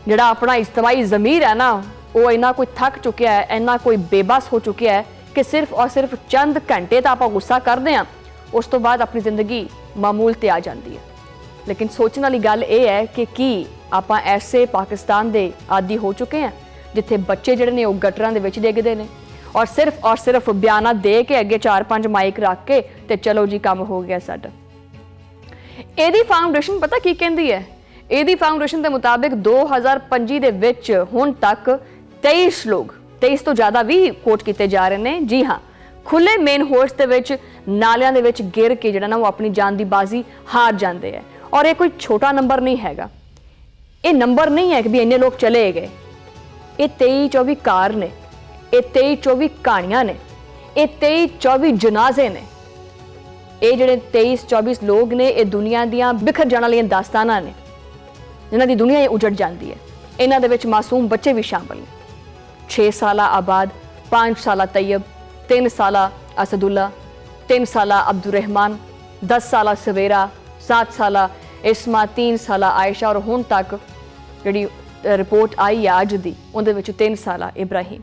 ਜਿਹੜਾ ਆਪਣਾ ਇਜਤਮਾਈ ਜ਼ਮੀਰ ਹੈ ਨਾ, ਉਹ ਇੰਨਾ ਕੋਈ ਥੱਕ ਚੁੱਕਿਆ ਹੈ, ਇੰਨਾ ਕੋਈ ਬੇਬਸ ਹੋ ਚੁੱਕਿਆ ਹੈ ਕਿ ਸਿਰਫ ਔਰ ਸਿਰਫ ਚੰਦ ਘੰਟੇ ਤਾਂ ਆਪਾਂ ਗੁੱਸਾ ਕਰਦੇ ਹਾਂ, ਉਸ ਤੋਂ ਬਾਅਦ ਆਪਣੀ ਜ਼ਿੰਦਗੀ ਮਾਮੂਲ ਤੇ ਆ ਜਾਂਦੀ ਹੈ। ਲੇਕਿਨ ਸੋਚਣ ਵਾਲੀ ਗੱਲ ਇਹ ਹੈ ਕਿ ਕੀ ਆਪਾਂ ਐਸੇ ਪਾਕਿਸਤਾਨ ਦੇ ਆਦੀ ਹੋ ਚੁੱਕੇ ਹਾਂ ਜਿੱਥੇ ਬੱਚੇ ਜਿਹੜੇ ਨੇ ਉਹ ਗਟਰਾਂ ਦੇ ਵਿੱਚ ਡਿੱਗਦੇ ਨੇ ਔਰ ਸਿਰਫ ਬਿਆਨਾਂ ਦੇ ਕੇ ਅੱਗੇ 4-5 ਮਾਈਕ ਰੱਖ ਕੇ ਤੇ ਚਲੋ ਜੀ ਕੰਮ ਹੋ ਗਿਆ ਸਾਡਾ। ਇਹਦੀ ਫਾਊਂਡੇਸ਼ਨ ਪਤਾ ਕੀ ਕਹਿੰਦੀ ਹੈ? ਇਹਦੀ ਫਾਊਂਡੇਸ਼ਨ ਦੇ ਮੁਤਾਬਿਕ 2025 ਦੇ ਵਿੱਚ ਹੁਣ ਤੱਕ 23 ਲੋਕ, 23 ਤੋਂ ਜ਼ਿਆਦਾ ਵੀ ਕੋਟ ਕੀਤੇ ਜਾ ਰਹੇ ਨੇ। ਜੀ ਹਾਂ, ਖੁੱਲੇ ਮੇਨ ਹੋਲਸ ਦੇ ਵਿੱਚ ਨਾਲਿਆਂ ਦੇ ਵਿੱਚ ਗਿਰ ਕੇ ਜਿਹੜਾ ਨਾ ਉਹ ਆਪਣੀ ਜਾਨ ਦੀ ਬਾਜ਼ੀ ਹਾਰ ਜਾਂਦੇ ਹੈ। ਔਰ ਇਹ ਕੋਈ ਛੋਟਾ ਨੰਬਰ ਨਹੀਂ ਹੈਗਾ, ਇਹ ਨੰਬਰ ਨਹੀਂ ਹੈ ਕਿ ਵੀ ਇੰਨੇ ਲੋਕ ਚਲੇ ਗਏ। ਇਹ 23-24 ਕਾਰ ਨੇ, ਇਹ 23-24 ਕਹਾਣੀਆਂ ਨੇ, ਇਹ 23-24 ਜਨਾਜ਼ੇ ਨੇ। ਇਹ ਜਿਹੜੇ 23-24 ਲੋਕ ਨੇ, ਇਹ ਦੁਨੀਆ ਦੀਆਂ ਬਿਖਰ ਜਾਣ ਵਾਲੀਆਂ ਦਾਸਤਾਨਾਂ ਨੇ ਜਿਨ੍ਹਾਂ ਦੀ ਦੁਨੀਆ ਹੀ ਉਜੜ ਜਾਂਦੀ ਹੈ। ਇਹਨਾਂ ਦੇ ਵਿੱਚ ਮਾਸੂਮ ਬੱਚੇ ਵੀ ਸ਼ਾਮਲ ਨੇ। 6 ਸਾਲਾ ਆਬਾਦ, 5 ਸਾਲਾ ਤैयब, 3 ਸਾਲਾ असदुल्ला, 3 साला अब्दुलरहमान, 10 साला सवेरा, 7 साला इस्मा, 3 साला आयशा और हुण तक जिहड़ी रिपोर्ट आई है अज दी उहदे विच 3 साला इब्राहिम।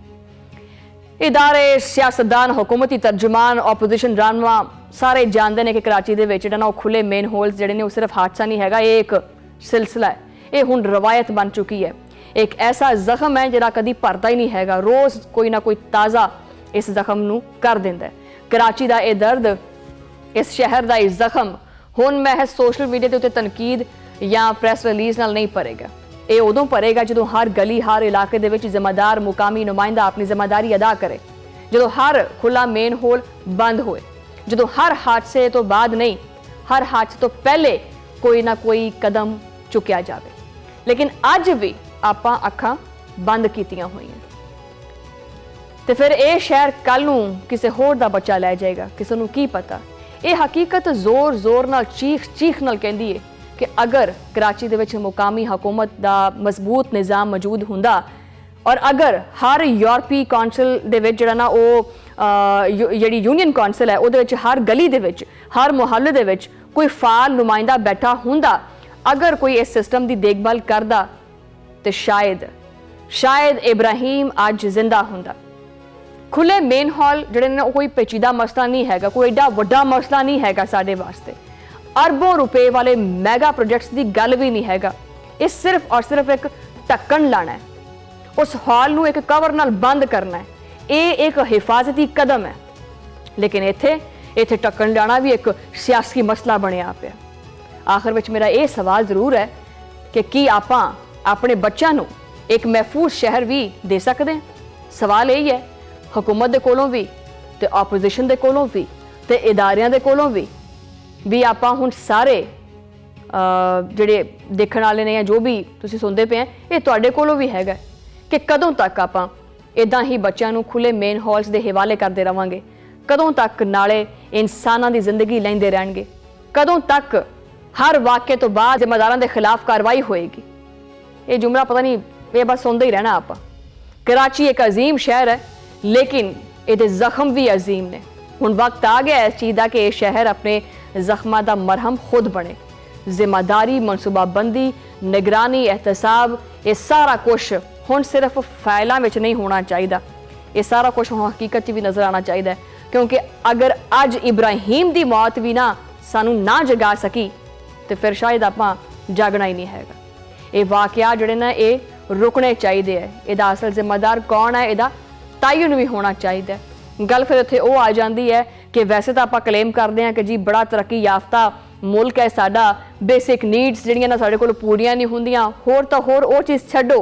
इदारे, सियासतदान, हुकूमती तर्जुमान, ओपोजिशन रहनुमा सारे जानते हैं कि कराची दे विच जिहड़ा ना खुले मेन होल्स जिहड़े ने सिर्फ हादसा नहीं हैगा, ये एक सिलसिला है, ये हुण रवायत बन चुकी है। एक ऐसा जख्म है जिहड़ा कदी भरता ही नहीं हैगा, रोज़ कोई ना कोई ताज़ा इस जख्म नूं कर दिंदा है। कराची दा ये दर्द, इस शहर दा ये जख्म हुण महज सोशल मीडिया के उत्ते तनकीद या प्रैस रिलीज़ नाल नहीं भरेगा। ये उदों भरेगा जदों हर गली, हर इलाके दे विच जिम्मेदार मुकामी नुमाइंदा अपनी जिम्मेदारी अदा करे, जदों हर खुला मेन होल बंद होए, जदों हर हादसे तो बाद नहीं, हर हादसे तो पहले कोई ना कोई कदम चुकिया जाए। लेकिन अज भी आपां अखां बंद कीतियां होईयां ते फिर ये शहर कल नूं किसी होर दा बच्चा लै जाएगा, किसी नूं की पता। ये हकीकत जोर जोर नाल चीख नाल कहंदी है कि अगर कराची दे विच मुकामी हुकूमत दा मजबूत निज़ाम मौजूद हुंदा और अगर हर यूरोपी कौंसल दे विच जिहड़ा ना वो जिहड़ी यूनियन कौंसल है उहदे विच हर गली दे विच, हर मुहल्ले दे विच कोई फाल नुमाइंदा बैठा हुंदा, अगर कोई इस सिस्टम की देखभाल करदा तो शायद इब्राहिम अज जिंदा हुंदा। खुले मेन हॉल जिहड़े ने कोई पेचीदा मसला नहीं हैगा, कोई एडा वड्डा मसला नहीं हैगा साडे वास्ते, अरबों रुपए वाले मैगा प्रोजेक्ट्स की गल भी नहीं हैगा। ये सिर्फ और सिर्फ एक ढक्कन लाना है, उस हॉल नूं एक कवर नाल बंद करना है, ये एक हिफाजती कदम है। लेकिन इत्थे ढक्कन लाना भी एक सियासी मसला बनिया पिया। आखिर विच मेरा ये सवाल जरूर है कि की आपां अपने बच्चों नूं एक महफूज शहर भी दे सकते हैं? सवाल यही है, हुकूमत दे कोलों भी ते ओपोजिशन दे कोलों भी ते इदारियां दे कोलों भी आपां हुण सारे जिहड़े देखण वाले ने या जो भी तुसीं सुनदे पे हैं, ये तुहाडे कोलों भी हैगा कि कदों तक आपां इदां ही बच्चों नूं खुले मेन हॉल्स दे हवाले करते रहांगे? कदों तक नाले इंसानां दी जिंदगी लैंदे रहणगे? कदों तक हर वाक़े तो बाद जिम्मेदारां दे खिलाफ कार्रवाई होएगी? ये जुमला पता नहीं, ये बस सुनते ही रहना आपां। कराची एक अजीम शहर है, लेकिन ये जख्म भी अजीम ने। हुण वक्त आ गया इस चीज़ का कि यह शहर अपने जख्मां दा मरहम खुद बने। जिम्मेदारी, मनसूबाबंदी, निगरानी, एहतसाब, ये सारा कुछ हुण सिर्फ फाइलों में नहीं होना चाहिए, ये सारा कुछ हुण हकीकत भी नज़र आना चाहिए। क्योंकि अगर अज इब्राहिम की मौत भी ना सानू ना जगा सकी तो फिर शायद आपां जागना ही नहीं हैगा। ये वाकया जिहड़े ना ये रुकने चाहिए है। इहदा असल जिम्मेदार कौन है, इहदा तयन भी होना चाहिए। गल फिर इत्थे वो आ जाती है कि वैसे तो आप क्लेम करते हैं कि जी बड़ा तरक्की याफ्ता मुल्क है साडा, बेसिक नीड्स जिहड़ियां ना साडे कोल पूरियां नहीं हुंदियां, होर तो होर वो चीज़ छड्डो,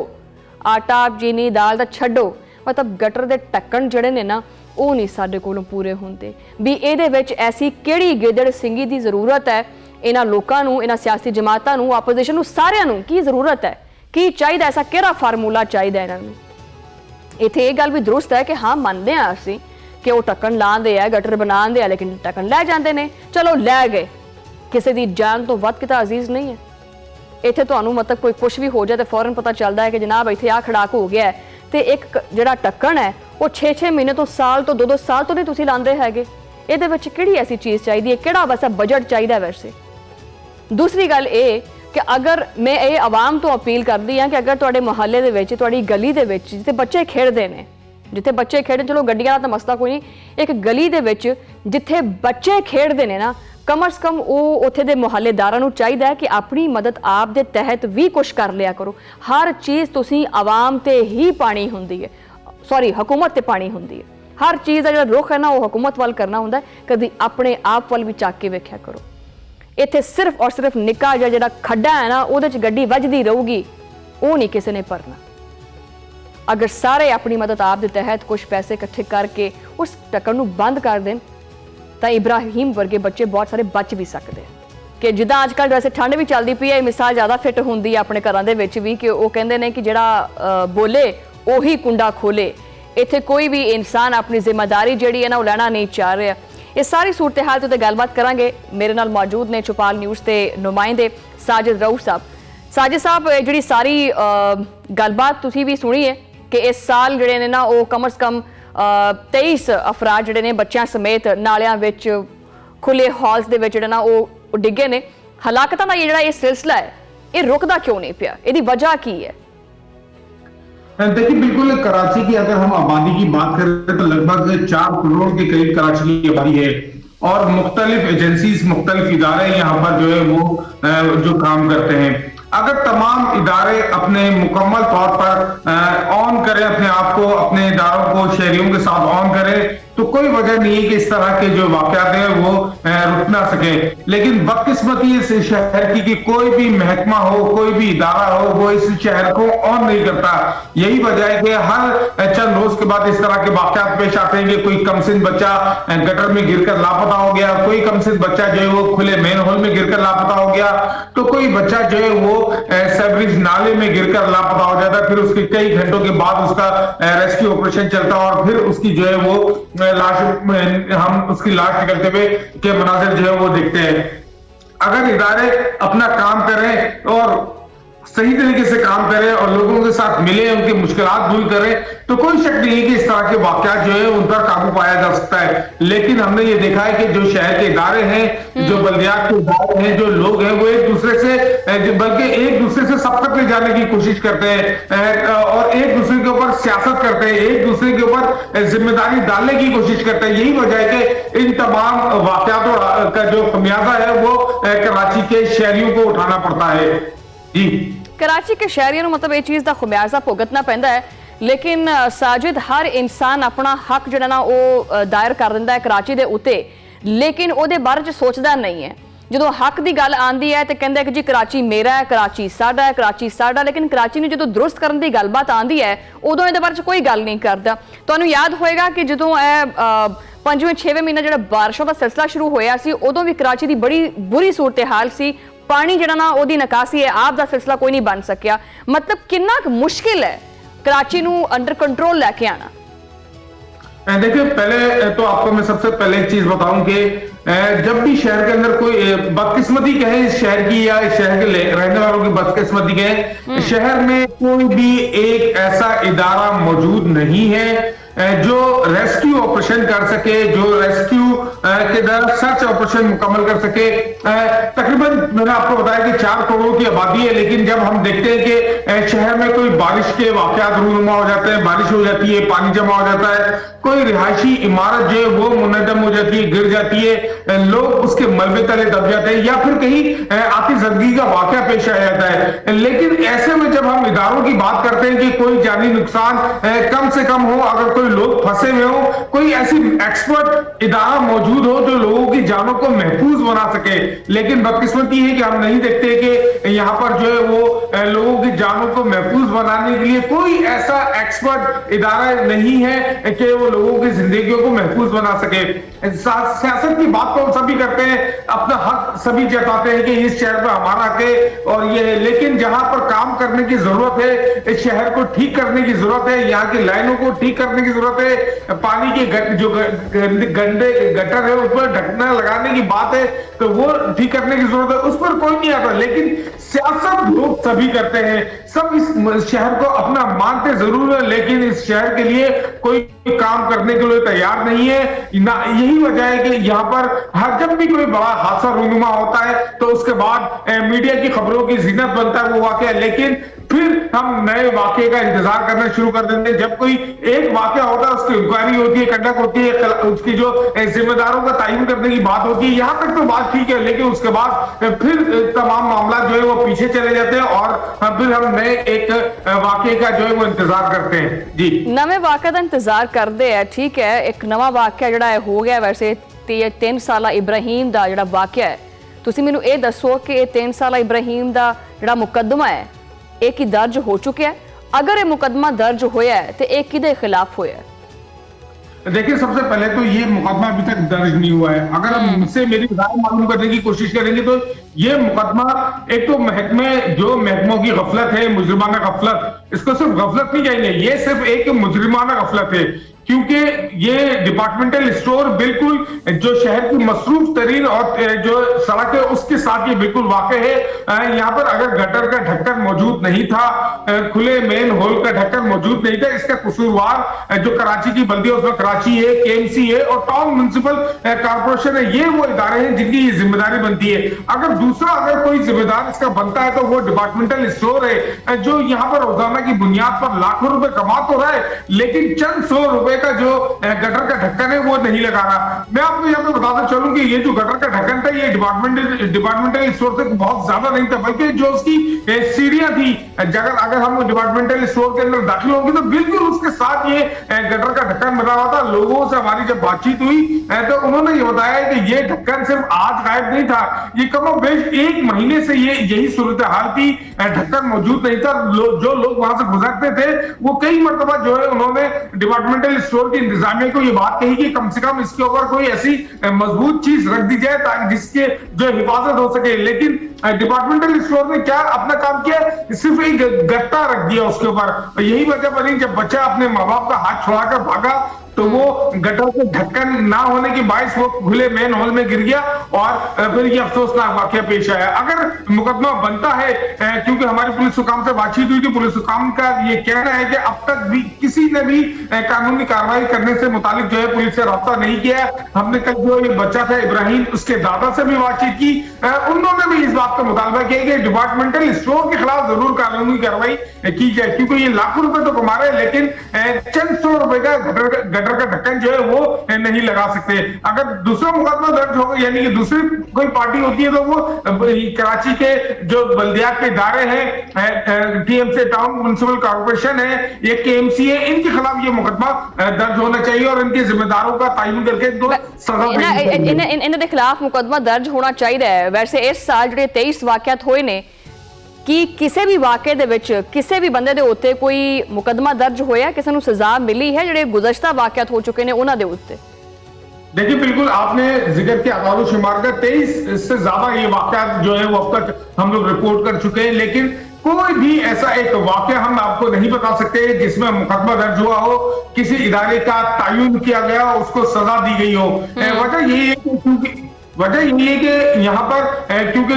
आटा चीनी दाल तो छड्डो, मतलब गटर के ढक्कन जिहड़े ने ना ਉਹ ਨਹੀਂ ਸਾਡੇ ਕੋਲੋਂ ਪੂਰੇ ਹੁੰਦੇ। ਵੀ ਇਹਦੇ ਵਿੱਚ ਐਸੀ ਕਿਹੜੀ ਗਿੱਦੜ ਸਿੰਘੀ ਦੀ ਜ਼ਰੂਰਤ ਹੈ, ਇਹਨਾਂ ਲੋਕਾਂ ਨੂੰ, ਇਹਨਾਂ ਸਿਆਸੀ ਜਮਾਤਾਂ ਨੂੰ, ਆਪੋਜੀਸ਼ਨ ਨੂੰ, ਸਾਰਿਆਂ ਨੂੰ ਕੀ ਜ਼ਰੂਰਤ ਹੈ, ਕੀ ਚਾਹੀਦਾ, ਐਸਾ ਕਿਹੜਾ ਫਾਰਮੂਲਾ ਚਾਹੀਦਾ ਇਹਨਾਂ ਨੂੰ। ਇੱਥੇ ਇਹ ਗੱਲ ਵੀ ਦਰੁਸਤ ਹੈ ਕਿ ਹਾਂ ਮੰਨਦੇ ਹਾਂ ਅਸੀਂ ਕਿ ਉਹ ਢੱਕਣ ਲਾਉਂਦੇ ਆ, ਗਟਰ ਬਣਾਉਂਦੇ ਆ, ਲੇਕਿਨ ਢੱਕਣ ਲੈ ਜਾਂਦੇ ਨੇ, ਚਲੋ ਲੈ ਗਏ। ਕਿਸੇ ਦੀ ਜਾਨ ਤੋਂ ਵੱਧ ਕੇ ਤਾਂ ਅਜ਼ੀਜ਼ ਨਹੀਂ ਹੈ। ਇੱਥੇ ਤੁਹਾਨੂੰ ਮਤਲਬ ਕੋਈ ਕੁਛ ਵੀ ਹੋ ਜਾਏ ਤੇ ਫੌਰਨ ਪਤਾ ਚੱਲਦਾ ਹੈ ਕਿ ਜਨਾਬ ਇੱਥੇ ਆ ਖੜਾਕ ਹੋ ਗਿਆ ਹੈ, ਤੇ ਇੱਕ ਜਿਹੜਾ ਢੱਕਣ ਹੈ ਉਹ 6-6 ਮਹੀਨੇ ਤੋਂ ਸਾਲ ਤੋਂ 2-2 ਸਾਲ ਤੋਂ ਨਹੀਂ ਤੁਸੀਂ ਲਾਉਂਦੇ ਹੈਗੇ। ਇਹਦੇ ਵਿੱਚ ਕਿਹੜੀ ਐਸੀ ਚੀਜ਼ ਚਾਹੀਦੀ ਹੈ, ਕਿਹੜਾ ਵੈਸਾ ਬਜਟ ਚਾਹੀਦਾ ਵੈਸੇ। ਦੂਸਰੀ ਗੱਲ ਇਹ ਕਿ ਅਗਰ ਮੈਂ ਇਹ ਆਵਾਮ ਤੋਂ ਅਪੀਲ ਕਰਦੀ ਹਾਂ ਕਿ ਅਗਰ ਤੁਹਾਡੇ ਮੁਹੱਲੇ ਦੇ ਵਿੱਚ, ਤੁਹਾਡੀ ਗਲੀ ਦੇ ਵਿੱਚ ਜਿੱਥੇ ਬੱਚੇ ਖੇਡਦੇ ਨੇ, ਜਿੱਥੇ ਬੱਚੇ ਖੇਡਣ, ਚਲੋ ਗੱਡੀਆਂ ਦਾ ਤਾਂ ਮਸਲਾ ਕੋਈ ਨਹੀਂ, ਇੱਕ ਗਲੀ ਦੇ ਵਿੱਚ ਜਿੱਥੇ ਬੱਚੇ ਖੇਡਦੇ ਨੇ ਨਾ, ਕਮ ਸੇ ਕਮ ਉਹ ਉੱਥੇ ਦੇ ਮੁਹੱਲੇਦਾਰਾਂ ਨੂੰ ਚਾਹੀਦਾ ਹੈ ਕਿ ਆਪਣੀ ਮਦਦ ਆਪ ਦੇ ਤਹਿਤ ਵੀ ਕੁਛ ਕਰ ਲਿਆ ਕਰੋ। ਹਰ ਚੀਜ਼ ਤੁਸੀਂ ਆਵਾਮ ਤੇ ਹੀ ਪਾਣੀ ਹੁੰਦੀ ਹੈ, ਸੌਰੀ ਹਕੂਮਤ ਤੇ ਪਾਣੀ ਹੁੰਦੀ ਹੈ। ਹਰ ਚੀਜ਼ ਦਾ ਜਿਹੜਾ ਰੁਖ ਹੈ ਨਾ ਉਹ ਹਕੂਮਤ ਵੱਲ ਕਰਨਾ ਹੁੰਦਾ ਹੈ, ਕਦੀ ਆਪਣੇ ਆਪ ਵੱਲ ਵੀ ਚੱਕ ਕੇ ਵੇਖਿਆ ਕਰੋ। ਇੱਥੇ ਸਿਰਫ ਔਰ ਸਿਰਫ ਨਿੱਕਾ ਜਿਹਾ ਜਿਹੜਾ ਖੱਡਾ ਹੈ ਨਾ ਉਹਦੇ 'ਚ ਗੱਡੀ ਵੱਜਦੀ ਰਹੂਗੀ, ਉਹ ਨਹੀਂ ਕਿਸੇ ਨੇ ਭਰਨਾ। ਅਗਰ ਸਾਰੇ ਆਪਣੀ ਮਦਦ ਆਪ ਦੇ ਤਹਿਤ ਕੁਝ ਪੈਸੇ ਇਕੱਠੇ ਕਰਕੇ ਉਸ ਢੱਕਣ ਨੂੰ ਬੰਦ ਕਰ ਦੇਣ ਤਾਂ ਇਬਰਾਹੀਮ ਵਰਗੇ ਬੱਚੇ ਬਹੁਤ ਸਾਰੇ ਬਚ ਵੀ ਸਕਦੇ ਕਿ ਜਿੱਦਾਂ ਅੱਜ ਕੱਲ੍ਹ ਵੈਸੇ ਠੰਡ ਵੀ ਚੱਲਦੀ ਪਈ ਹੈ, ਇਹ ਮਿਸਾਲ ਜ਼ਿਆਦਾ ਫਿੱਟ ਹੁੰਦੀ ਹੈ ਆਪਣੇ ਘਰਾਂ ਦੇ ਵਿੱਚ ਵੀ ਕਿ ਉਹ ਕਹਿੰਦੇ ਨੇ ਕਿ ਜਿਹੜਾ ਬੋਲੇ ਉਹੀ ਕੁੰਡਾ ਖੋਲੇ। ਇੱਥੇ ਕੋਈ ਵੀ ਇਨਸਾਨ ਆਪਣੀ ਜ਼ਿੰਮੇਵਾਰੀ ਜਿਹੜੀ ਹੈ ਨਾ ਉਹ ਲੈਣਾ ਨਹੀਂ ਚਾਹ ਰਿਹਾ। ਇਹ ਸਾਰੀ ਸੂਰਤ-ਏ-ਹਾਲ ਤੇ ਗੱਲਬਾਤ ਕਰਾਂਗੇ। ਮੇਰੇ ਨਾਲ ਮੌਜੂਦ ਨੇ ਚੌਪਾਲ ਨਿਊਜ਼ ਦੇ ਨੁਮਾਇੰਦੇ ਸਾਜਿਦ ਰਊਫ ਸਾਹਿਬ। ਸਾਜਿਦ ਸਾਹਿਬ, ਜਿਹੜੀ ਸਾਰੀ ਗੱਲਬਾਤ ਤੁਸੀਂ ਵੀ ਸੁਣੀ ਹੈ ਕਿ ਇਸ ਸਾਲ ਜਿਹੜੇ ਨੇ ਨਾ ਉਹ ਕਮ ਸੇ ਕਮ 23 ਅਫਰਾਦ ਜਿਹੜੇ ਨੇ ਬੱਚਿਆਂ ਸਮੇਤ ਨਾਲਿਆਂ ਵਿੱਚ, ਖੁੱਲੇ ਹਾਲਸ ਦੇ ਵਿੱਚ ਜਿਹੜੇ ਨਾ ਉਹ ਡਿੱਗੇ ਨੇ। ਹਲਾਕਤਾਂ ਦਾ ਜਿਹੜਾ ਇਹ ਸਿਲਸਿਲਾ ਹੈ ਇਹ रुकदा क्यों नहीं पिया, ਇਹਦੀ वजह की है? देखिए, बिल्कुल कराची की अगर हम आबादी की बात करें तो लगभग 4 करोड़ के करीब कराची की आबादी है और मुख्तलिफ एजेंसीज, मुख्तलिफ इदारे यहाँ पर जो है वो जो काम करते हैं। अगर तमाम इदारे अपने मुकम्मल तौर पर ऑन करें अपने आप को, अपने इदारों को शहरियों के साथ ऑन करें तो कोई वजह नहीं है कि इस तरह के जो वाकयात हैं वो रुक ना सके। लेकिन बदकिस्मती इस शहर की कि कोई भी महकमा हो, कोई भी इदारा हो, वो इस शहर को ऑन नहीं करता। यही वजह है कि हर चंद रोज के बाद इस तरह के वाकयात पेश आते हैं कि कोई कमसिन बच्चा गटर में गिरकर लापता हो गया, कोई कमसिन बच्चा जो है वो खुले मेन होल में गिरकर लापता हो गया, तो कोई बच्चा जो है वो सेवरेज नाले में गिरकर लापता हो जाता है। फिर उसके कई घंटों के बाद उसका रेस्क्यू ऑपरेशन चलता है और फिर उसकी जो है वो लाश, हम उसकी लाश निकलते हुए के मनाजिर जो है वो देखते हैं। अगर इदारे अपना काम करें और सही तरीके से काम करें और लोगों के साथ मिले, उनकी मुश्किलात दूर करें तो कोई शक नहीं है कि इस तरह के वाकयात जो है उन पर काबू पाया जा सकता है। लेकिन हमने ये देखा है कि जो शहर के इदारे हैं, जो बल्दियात के इदारे हैं, जो लोग हैं वो एक दूसरे से, बल्कि एक दूसरे से सबक ले जाने की कोशिश करते हैं और एक दूसरे के ऊपर सियासत करते हैं, एक दूसरे के ऊपर जिम्मेदारी डालने की कोशिश करते हैं। यही वजह है कि इन तमाम वाकयातों का जो खमियाजा है वो कराची के शहरियों को उठाना पड़ता है। जी, कराची के शहरियों मतलब ये चीज़ का खमियाजा भुगतना पैंदा है, लेकिन साजिद हर इंसान अपना हक जो ना वो दायर कर दिंदा है कराची दे उत्ते, लेकिन ਉਹਦੇ ਬਾਰੇ ਚ सोचदा नहीं है। ਜਦੋਂ हक की गल आती है तो कहते कि जी कराची मेरा है, कराची साडा है, कराची साडा, लेकिन कराची ਨੂੰ ਜਦੋਂ दुरुस्त करने की गलबात आती है उदों ਇਹਦੇ ਬਾਰੇ ਚ कोई गल नहीं करता। ਤੁਹਾਨੂੰ याद होएगा कि ਜਦੋਂ ਇਹ 5वें-6वें महीना ਜਿਹੜਾ ਬਾਰਿਸ਼ਾਂ ਦਾ सिलसिला शुरू होया सी उदों भी कराची की बड़ी बुरी सूरत हाल सी। पानी जिहड़ा ना ओदी निकासी है आप दा सिलसिला कोई नहीं बन सकिया। मतलब कितना मुश्किल है कराची नू अंडर कंट्रोल लेके आना। देखिए, पहले तो आपको मैं सबसे पहले एक चीज बताऊं कि जब भी शहर के अंदर कोई बदकिस्मती कहे इस शहर की या इस शहर के रहने वालों की बदकिस्मती कहे, शहर में कोई भी एक ऐसा इदारा मौजूद नहीं है जो रेस्क्यू ऑपरेशन कर सके, जो रेस्क्यू के दौरान सर्च ऑपरेशन मुकम्मल कर सके। तकरीबन मैंने आपको बताया कि 4 करोड़ की आबादी है, लेकिन जब हम देखते हैं कि शहर में कोई बारिश के वाकयात रूनुमा हो जाते हैं, बारिश हो जाती है, पानी जमा हो जाता है, कोई रिहायशी इमारत जो है वो मुनहदम हो जाती है, गिर जाती है, लोग उसके मलबे तले दब जाते हैं या फिर कहीं आतिशबाजी का वाकया पेश आ जाता है। लेकिन ऐसे में जब हम इदारों की बात करते हैं कि कोई जानी नुकसान कम से कम हो, अगर कोई लोग फंसे हुए हो, कोई ऐसी एक्सपर्ट इदारा मौजूद हो जो लोगों की जानों को महफूज बना सके, लेकिन बदकिस्मती है कि हम नहीं देखते कि यहाँ पर जो है वो लोगों की जानों को को महफूज बनाने के लिए कोई ऐसा एक्सपर्ट इदारा नहीं है कि वो लोगों की जिंदगियों को महफूज बना सके। सियासत की बात तो सभी करते हैं, अपना हक सभी जताते हैं कि इस शहर पर हमारा हक है और ये है, लेकिन जहां पर काम करने की जरूरत है, इस शहर को ठीक करने की जरूरत है, यहाँ की लाइनों को ठीक करने की जरूरत है, पानी के जो गंदे गटर है उस पर ढकना लगाने की बात है तो वो ठीक करने की जरूरत है, उस पर कोई नहीं आता। लेकिन सियासत लोग सभी करते हैं, सब इस शहर को अपना मानते जरूर है, लेकिन इस शहर के लिए कोई काम करने के लिए तैयार नहीं है। यही वजह है कि यहाँ पर हर जब भी कोई बड़ा हादसा रूनुमा होता है तो उसके बाद मीडिया की खबरों की जीनत बनता है वो वाकया, लेकिन फिर हम नए वाकये का इंतजार करना शुरू कर देते हैं। जब कोई एक वाकया होता है उसकी इंक्वायरी होती है, कंडक्ट होती है, उसकी जो जिम्मेदारों का तयन करने की बात होती है, यहाँ तक तो बात ठीक है, लेकिन उसके बाद फिर तमाम मामला जो है वो पीछे चले जाते हैं और फिर हम नए एक वाकये का जो है वो इंतजार करते हैं। जी, नवे वाकये का इंतजार करते हैं, ठीक है। एक नवा वाकया जिहड़ा है हो गया, वैसे 3 साला इब्राहिम ਦਾ ਜਿਹੜਾ ਵਾਕਿਆ ਹੈ, ਤੁਸੀਂ ਮੈਨੂੰ ਇਹ ਦੱਸੋ ਕਿ ਇਹ 3 ਸਾਲਾ ਇਬਰਾਹੀਮ ਦਾ ਜਿਹੜਾ ਮੁਕੱਦਮਾ ਹੈ ਇਹ ਕੀ ਦਰਜ ਹੋ ਚੁੱਕਿਆ है? अगर ये मुकदमा दर्ज होया है तो ये किदे खिलाफ होया है? देखिए, सबसे पहले तो ये मुकदमा अभी तक दर्ज नहीं हुआ है। अगर हम मुझसे मेरी राय मालूम करने की कोशिश करेंगे तो ये मुकदमा एक तो महकमों की गफलत है, मुजरिमाना गफलत, इसको सिर्फ गफलत नहीं कहेंगे, ये सिर्फ एक मुजरिमाना गफलत है, क्योंकि ये डिपार्टमेंटल स्टोर बिल्कुल जो शहर की मसरूफ तरीन और जो सड़क है उसके साथ ये बिल्कुल वाक़ है। यहाँ पर अगर गटर का ढक्कन मौजूद नहीं था, खुले मेन होल का ढक्कन मौजूद नहीं था, इसका कसूरवार जो कराची की बल्दी है उसमें कराची है, केएमसी है और टाउन म्युनिसिपल कॉर्पोरेशन है, ये वो इदारे हैं जिनकी ये जिम्मेदारी बनती है। अगर कोई जिम्मेदार इसका बनता है तो वो डिपार्टमेंटल स्टोर है जो यहाँ पर रोजाना की बुनियाद पर लाखों रुपए कमा तो रहा है, लेकिन चंद 100 रुपए का जो गटर का ढक्कन है वो नहीं लगा रहा। मैं आपको यहाँ पे बताता चलूं कि ये जो गटर का ढक्कन था ये डिपार्टमेंटल स्टोर से बहुत ज्यादा नहीं था, बल्कि जो उसकी सीढ़ियां थी, अगर हम डिपार्टमेंटल स्टोर के अंदर दाखिल होंगे तो बिल्कुल उसके साथ ये गटर का ढक्कन बना हुआ था। लोगों से हमारी जब बातचीत हुई तो उन्होंने ये बताया कि ये ढक्कन सिर्फ आज गायब नहीं था, ये कमो बेश 1 महीने से यही सूरत हाल थी, ढक्कन मौजूद नहीं था। जो लोग वहां से गुजरते थे वो कई मरतबा जो है उन्होंने डिपार्टमेंटल स्टोर की इंतजामिया को ये बात कही कि कम से कम इसके ऊपर कोई ऐसी मजबूत चीज रख दी जाए ताकि जिसके जो हिफाजत हो सके, लेकिन डिपार्टमेंटल स्टोर ने क्या अपना काम किया, सिर्फ एक गट्टा रख दिया उसके ऊपर। यही वजह बनी जब बच्चा अपने माँ बाप का हाथ छुड़ाकर भागा तो वो गटर के ढक्कन ना होने की बाइस वो खुले मेन हॉल में गिर गया और फिर ये अफसोसनाक वाकया पेश आया। अगर मुकदमा बनता है, क्योंकि हमारी पुलिस हुकाम से बातचीत हुई थी, पुलिस हुकाम का ये कहना है कि अब तक भी किसी ने भी कानूनी कार्रवाई करने से मुतालिक जो है पुलिस से रब्ता नहीं किया। हमने कल जो ये बच्चा था इब्राहिम, उसके दादा से भी बातचीत की, उन्होंने भी इस बात का मुतालबा किया कि डिपार्टमेंटल स्टोर के खिलाफ जरूर कानूनी कार्रवाई की जाए, क्योंकि ये लाखों रुपए तो कमा रहे हैं लेकिन चंद 100 रुपए का गटर का ढक्कन जो है वो नहीं लगा सकते। अगर दूसरा मुकदमा दर्ज होगा, यानी कि दूसरी कोई पार्टी होती है तो वो कराची के जो बल्दियात के इदारे हैं, टीएमसी टाउन म्युनिसिपल कॉर्पोरेशन है, ये केएमसी है, इनके खिलाफ ये मुकदमा दर्ज होना चाहिए और इनके जिम्मेदारों का तयन करके इनको सजा इन्हां दे खिलाफ मुकदमा दर्ज होना चाहिए। वैसे इस साल ਜਿਹੜੇ 23 वाकयात होए ने कि किसी भी वाकये दे विच किसी भी बंदे दे उत्ते कोई मुकदमा दर्ज होया, किसी नूं सजा मिली है ਜਿਹੜੇ गुज़श्ता वाकयात हो चुके ने उन्हां दे उत्ते? देखिए, बिल्कुल आपने जिक्र किया आदाद शुमार का 23 से ज्यादा ये वाकयात जो है वो अब तक हम लोग रिपोर्ट कर चुके हैं, लेकिन कोई भी ऐसा एक वाकया हम आपको नहीं बता सकते जिसमें मुकदमा दर्ज हुआ हो, किसी इदारे का तयन किया गया हो, उसको सजा दी गई हो। वजह यही है कि यहाँ पर क्योंकि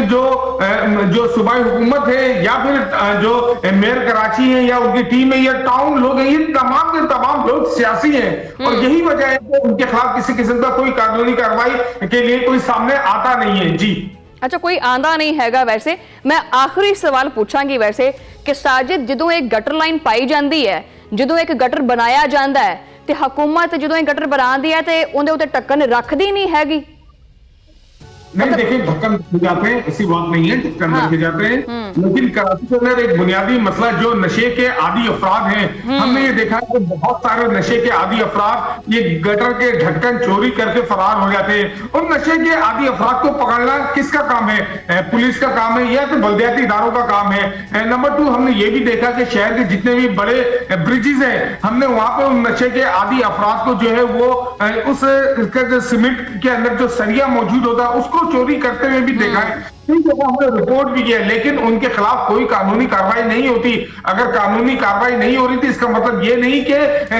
जो सूबाई हुकूमत है या फिर जो मेयर कराची है या उनकी टीम है या टाउन लोग हैं, ये तमाम के तमाम लोग सियासी हैं और यही वजह है कि उनके खिलाफ किसी किस्म का कोई कानूनी कार्रवाई के लिए कोई सामने आता नहीं है। जी अच्छा, कोई आंदा नहीं हैगा। वैसे मैं आखिरी सवाल पूछांगी वैसे कि साजिद, ਜਦੋਂ एक गटर लाइन पाई जाती है, ਜਦੋਂ एक गटर बनाया जाता है तो हुकूमत ਜਦੋਂ एक गटर बनाती है तो उनके उत्ते ढक्कन रखती नहीं हैगी? नहीं, देखिए ढक्कन रखे जाते हैं, ऐसी बात नहीं है, ढक्कन रखे जाते हैं, लेकिन कराची के अंदर एक बुनियादी मसला जो नशे के आदी अफराद हैं, हमने ये देखा है कि बहुत सारे नशे के आदी अफराद ये गटर के ढक्कन चोरी करके फरार हो जाते हैं। उन नशे के आदी अफराद को पकड़ना किसका काम है? पुलिस का काम है या तो बल्दियाती इदारों का काम है। नंबर 2, हमने ये भी देखा कि शहर के जितने भी बड़े ब्रिजेस हैं, हमने वहां पे उन नशे के आदी अफराद को जो है वो उस जो सीमेंट के अंदर जो सरिया मौजूद होता है उसको चोरी करते हुए भी देखा है। कई जगह हमने रिपोर्ट भी किया, लेकिन उनके खिलाफ कोई कानूनी कार्रवाई नहीं होती। अगर कानूनी कार्रवाई नहीं हो रही थी, इसका मतलब ये नहीं कि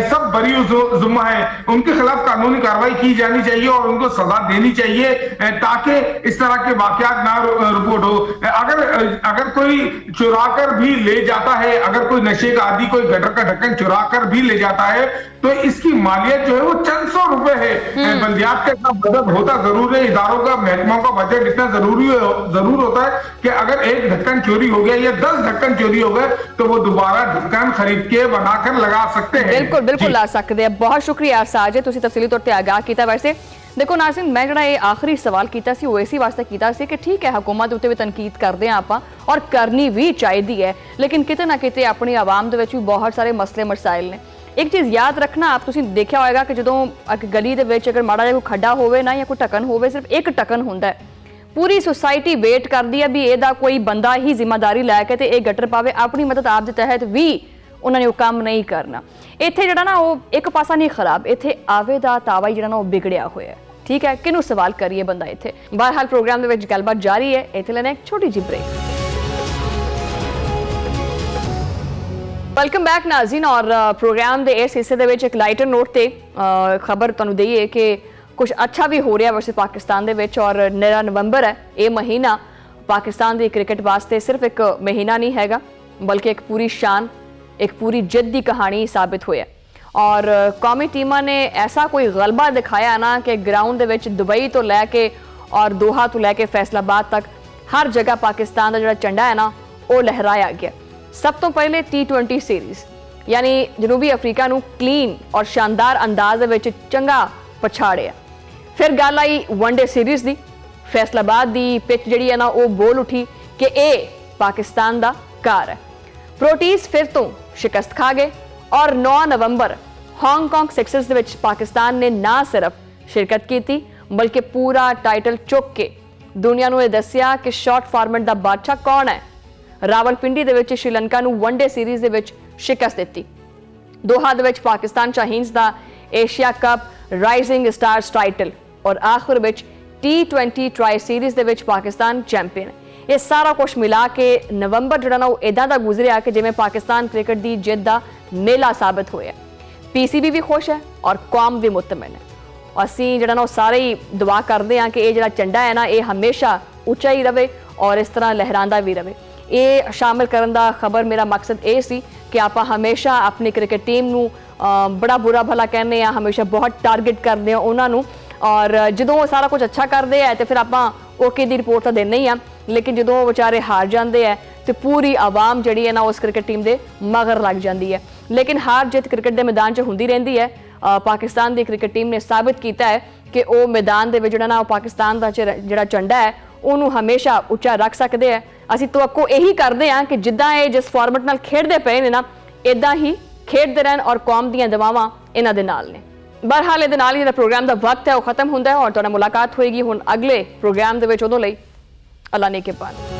सब बरी जुम्मा है। उनके खिलाफ कानूनी कार्रवाई की जानी चाहिए और उनको सजा देनी चाहिए ताकि इस तरह के वाकयात ना रिपोर्ट हो। अगर कोई चुरा कर भी ले जाता है, अगर कोई नशे का आदि कोई गटर का ढक्कन चुरा कर भी ले जाता है, तो इसकी मालियत जो है वो चंद सौ रुपए है। बल्दियात का इतना बजट होता जरूर है, इदारों का महकमों का बजट इतना जरूर होता है कि अगर एक ढक्कन चोरी हो गया या 10 ढक्कन चोरी हो गए तो वो दोबारा ढक्कन खरीद के बनाकर लगा सकते हैं। बिल्कुल बिल्कुल ला सकते हैं। बहुत शुक्रिया साजिद, ਤੁਸੀਂ ਤਫਸੀਲੀ ਤੌਰ ਤੇ ਆਗਾਹ ਕੀਤਾ। ਵੈਸੇ ਦੇਖੋ ਨਾਜ਼ਰੀਨ, ਮੈਂ ਜਿਹੜਾ ਇਹ ਆਖਰੀ ਸਵਾਲ ਕੀਤਾ ਸੀ ਉਹ ਇਸੇ ਵਾਸਤੇ ਕੀਤਾ ਸੀ ਕਿ ਠੀਕ ਹੈ ਹਕੂਮਤ ਉੱਤੇ ਵੀ ਤਨਕੀਦ ਕਰਦੇ ਆ ਆਪਾਂ ਔਰ ਕਰਨੀ ਵੀ ਚਾਹੀਦੀ ਹੈ, ਲੇਕਿਨ ਕਿਤੇ ਨਾ ਕਿਤੇ ਆਪਣੀ ਆਵਾਮ ਦੇ ਵਿੱਚ ਵੀ ਬਹੁਤ ਸਾਰੇ ਮਸਲੇ ਮਸਾਇਲ ਨੇ। ਇੱਕ ਚੀਜ਼ ਯਾਦ ਰੱਖਣਾ, ਆਪ ਤੁਸੀਂ ਦੇਖਿਆ ਹੋਏਗਾ ਕਿ ਜਦੋਂ ਇੱਕ ਗਲੀ ਦੇ ਵਿੱਚ ਅਗਰ ਮਾੜਾ ਜਿਹਾ ਕੋਈ ਖੱਡਾ ਹੋਵੇ ਨਾ ਜਾਂ ਕੋਈ ਢੱਕਣ ਹੋਵੇ, ਸਿਰਫ ਇੱਕ ਢੱਕਣ ਹੁੰਦਾ ਹੈ, ਪੂਰੀ ਸੁਸਾਇਟੀ ਵੇਟ ਕਰਦੀ ਹੈ ਵੀ ਇਹਦਾ ਕੋਈ ਬੰਦਾ ਹੀ ਜ਼ਿੰਮੇਵਾਰੀ ਲੈ ਕੇ ਤੇ ਇਹ ਗਟਰ ਪਾਵੇ। ਆਪਣੀ ਮਦਦ ਆਪ ਦੇ ਤਹਿਤ ਵੀ ਉਹਨਾਂ ਨੇ ਉਹ ਕੰਮ ਨਹੀਂ ਕਰਨਾ। ਇੱਥੇ ਜਿਹੜਾ ਨਾ ਉਹ ਇੱਕ ਪਾਸਾ ਨਹੀਂ ਖਰਾਬ, ਇੱਥੇ ਆਵੇ ਦਾ ਤਾਵਾ ਜਿਹੜਾ ਨਾ ਉਹ ਵਿਗੜਿਆ ਹੋਇਆ। ਠੀਕ ਹੈ, ਕਿਹਨੂੰ ਸਵਾਲ ਕਰੀਏ ਬੰਦਾ ਇੱਥੇ। ਬਹਰਹਾਲ ਪ੍ਰੋਗਰਾਮ ਦੇ ਵਿੱਚ ਗੱਲਬਾਤ ਜਾਰੀ ਹੈ, ਇੱਥੇ ਲੈਣਾ ਇੱਕ ਛੋਟੀ ਜਿਹੀ ਬ੍ਰੇਕ। ਵੈਲਕਮ ਬੈਕ ਨਾਜ਼ਰੀਨ, ਔਰ ਪ੍ਰੋਗਰਾਮ ਦੇ ਇਸ ਹਿੱਸੇ ਦੇ ਵਿੱਚ ਇੱਕ ਲਾਈਟਰ ਨੋਟ ਤੇ ਖਬਰ ਤੁਹਾਨੂੰ ਦਈਏ ਕਿ ਕੁਝ ਅੱਛਾ ਵੀ ਹੋ ਰਿਹਾ ਵੈਸੇ ਪਾਕਿਸਤਾਨ ਦੇ ਵਿੱਚ। ਔਰ 9 ਨਵੰਬਰ ਹੈ, ਇਹ ਮਹੀਨਾ ਪਾਕਿਸਤਾਨ ਦੀ ਕ੍ਰਿਕਟ ਵਾਸਤੇ ਸਿਰਫ ਇੱਕ ਮਹੀਨਾ ਨਹੀਂ ਹੈਗਾ, ਬਲਕਿ ਇੱਕ ਪੂਰੀ ਸ਼ਾਨ, ਇੱਕ ਪੂਰੀ ਜਿੱਤ ਦੀ ਕਹਾਣੀ ਸਾਬਿਤ ਹੋਇਆ। ਔਰ ਕੌਮੀ ਟੀਮਾਂ ਨੇ ਐਸਾ ਕੋਈ ਗਲਬਾ ਦਿਖਾਇਆ ਨਾ ਕਿ ਗਰਾਊਂਡ ਦੇ ਵਿੱਚ ਦੁਬਈ ਤੋਂ ਲੈ ਕੇ ਔਰ ਦੋਹਾ ਤੋਂ ਲੈ ਕੇ ਫੈਸਲਾਬਾਦ ਤੱਕ ਹਰ ਜਗ੍ਹਾ ਪਾਕਿਸਤਾਨ ਦਾ ਜਿਹੜਾ ਝੰਡਾ ਹੈ ਨਾ ਉਹ ਲਹਿਰਾਇਆ ਗਿਆ। ਸਭ ਤੋਂ ਪਹਿਲੇ T20 ਸੀਰੀਜ਼ ਯਾਨੀ ਜਨੂਬੀ ਅਫਰੀਕਾ ਨੂੰ ਕਲੀਨ ਔਰ ਸ਼ਾਨਦਾਰ ਅੰਦਾਜ਼ ਦੇ ਵਿੱਚ ਚੰਗਾ ਪਛਾੜਿਆ। ਫਿਰ ਗੱਲ ਆਈ ਵਨਡੇ ਸੀਰੀਜ਼ ਦੀ। ਫੈਸਲਾਬਾਦ ਦੀ ਪਿਚ ਜਿਹੜੀ ਹੈ ਨਾ ਉਹ ਬੋਲ ਉੱਠੀ ਕਿ ਇਹ ਪਾਕਿਸਤਾਨ ਦਾ ਘਰ ਹੈ। ਪ੍ਰੋਟੀਜ਼ ਫਿਰ ਤੋਂ ਸ਼ਿਕਸਤ ਖਾ ਗਏ ਔਰ 9 ਨਵੰਬਰ ਹਾਂਗਕਾਂਗ ਸਿਕਸਰਸ ਦੇ ਵਿੱਚ ਪਾਕਿਸਤਾਨ ਨੇ ਨਾ ਸਿਰਫ ਸ਼ਿਰਕਤ ਕੀਤੀ ਬਲਕਿ ਪੂਰਾ ਟਾਈਟਲ ਚੁੱਕ ਕੇ ਦੁਨੀਆ ਨੂੰ ਇਹ ਦੱਸਿਆ ਕਿ ਸ਼ਾਰਟ ਫਾਰਮੈਟ ਦਾ ਬਾਦਸ਼ਾਹ ਕੌਣ ਹੈ। ਰਾਵਲਪਿੰਡੀ ਦੇ ਵਿੱਚ ਸ਼੍ਰੀਲੰਕਾ ਨੂੰ ਵਨਡੇ ਸੀਰੀਜ਼ ਦੇ ਵਿੱਚ ਸ਼ਿਕਸਤ ਦਿੱਤੀ। ਦੋਹਾ ਦੇ ਵਿੱਚ ਪਾਕਿਸਤਾਨ ਸ਼ਾਹੀਨਜ਼ ਦਾ Asia cup rising stars title ਔਰ ਆਖਿਰ ਵਿੱਚ T20 ਟਰਾਈ ਸੀਰੀਜ਼ ਦੇ ਵਿੱਚ ਪਾਕਿਸਤਾਨ ਚੈਂਪੀਅਨ। ਇਹ ਸਾਰਾ ਕੁਝ ਮਿਲਾ ਕੇ ਨਵੰਬਰ ਜਿਹੜਾ ਨਾ ਉਹ ਇਦਾਂ ਦਾ ਗੁਜ਼ਰਿਆ ਕਿ ਜਿਵੇਂ ਪਾਕਿਸਤਾਨ ਕ੍ਰਿਕਟ ਦੀ ਜਿੱਤ ਦਾ ਮੇਲਾ ਸਾਬਤ ਹੋਇਆ। PCB ਵੀ ਖੁਸ਼ ਹੈ ਔਰ ਕੌਮ ਵੀ ਮੁਤਮਿਨ ਹੈ। ਅਸੀਂ ਜਿਹੜਾ ਨਾ ਉਹ ਸਾਰੇ ਹੀ ਦੁਆ ਕਰਦੇ ਹਾਂ ਕਿ ਇਹ ਜਿਹੜਾ ਝੰਡਾ ਹੈ ਨਾ ਇਹ ਹਮੇਸ਼ਾ ਉੱਚਾ ਹੀ ਰਵੇ ਔਰ ਇਸ ਤਰ੍ਹਾਂ ਲਹਿਰਾਂਦਾ ਵੀ ਰਵੇ। ਇਹ ਸ਼ਾਮਿਲ ਕਰਨ ਦਾ ਖਬਰ ਮੇਰਾ ਮਕਸਦ ਇਹ ਸੀ ਕਿ ਆਪਾਂ ਹਮੇਸ਼ਾ ਆਪਣੀ ਕ੍ਰਿਕਟ ਟੀਮ ਨੂੰ ਬੜਾ ਬੁਰਾ ਭਲਾ ਕਹਿੰਦੇ ਆ, ਹਮੇਸ਼ਾ ਬਹੁਤ ਟਾਰਗੇਟ ਕਰਦੇ ਆ ਉਹਨਾਂ ਨੂੰ। ਔਰ ਜਦੋਂ ਉਹ ਸਾਰਾ ਕੁਝ ਅੱਛਾ ਕਰਦੇ ਆ ਤੇ ਫਿਰ ਆਪਾਂ ਓਕੇ ਦੀ ਰਿਪੋਰਟ ਤਾਂ ਦਿੰਦੇ ਹੀ ਆ, ਲੇਕਿਨ ਜਦੋਂ ਉਹ ਵਿਚਾਰੇ ਹਾਰ ਜਾਂਦੇ ਆ ਤੇ ਪੂਰੀ ਆਵਾਮ ਜਿਹੜੀ ਹੈ ਨਾ ਉਸ ਕ੍ਰਿਕਟ ਟੀਮ ਦੇ ਮਗਰ ਲੱਗ ਜਾਂਦੀ ਹੈ। ਲੇਕਿਨ ਹਾਰ ਜਿੱਤ ਕ੍ਰਿਕਟ ਦੇ ਮੈਦਾਨ 'ਚ ਹੁੰਦੀ ਰਹਿੰਦੀ ਹੈ। ਪਾਕਿਸਤਾਨ ਦੀ ਕ੍ਰਿਕਟ ਟੀਮ ਨੇ ਸਾਬਿਤ ਕੀਤਾ ਹੈ ਕਿ ਉਹ ਮੈਦਾਨ ਦੇ ਵਿੱਚ ਜਿਹੜਾ ਨਾ ਉਹ ਪਾਕਿਸਤਾਨ ਦਾ ਜਿਹੜਾ ਝੰਡਾ ਹੈ ਉਹਨੂੰ ਹਮੇਸ਼ਾ ਉੱਚਾ ਰੱਖ ਸਕਦੇ ਆ। ਅਸੀਂ ਤਵੱਕੋ ਇਹੀ ਕਰਦੇ ਹਾਂ ਕਿ ਜਿੱਦਾਂ ਇਹ ਜਿਸ ਫਾਰਮੈਟ ਨਾਲ ਖੇਡਦੇ ਪਏ ਨੇ ਨਾ ਇਦਾਂ ਹੀ ਖੇਡਦੇ ਰਹਿਣ ਔਰ ਕੌਮ ਦੀਆਂ ਦੁਆਵਾਂ ਇਹਨਾਂ ਦੇ ਨਾਲ ਨੇ। ਬਹਰਹਾਲ ਇਹਦੇ ਨਾਲ ਹੀ ਜਿਹੜਾ ਪ੍ਰੋਗਰਾਮ ਦਾ ਵਕਤ ਹੈ ਉਹ ਖਤਮ ਹੁੰਦਾ ਹੈ ਔਰ ਤੁਹਾਡਾ ਮੁਲਾਕਾਤ ਹੋਏਗੀ ਹੁਣ ਅਗਲੇ ਪ੍ਰੋਗਰਾਮ ਦੇ ਵਿੱਚ। ਉਦੋਂ ਲਈ ਅੱਲਾ ਨੇ ਕੇ ਪਾਨ।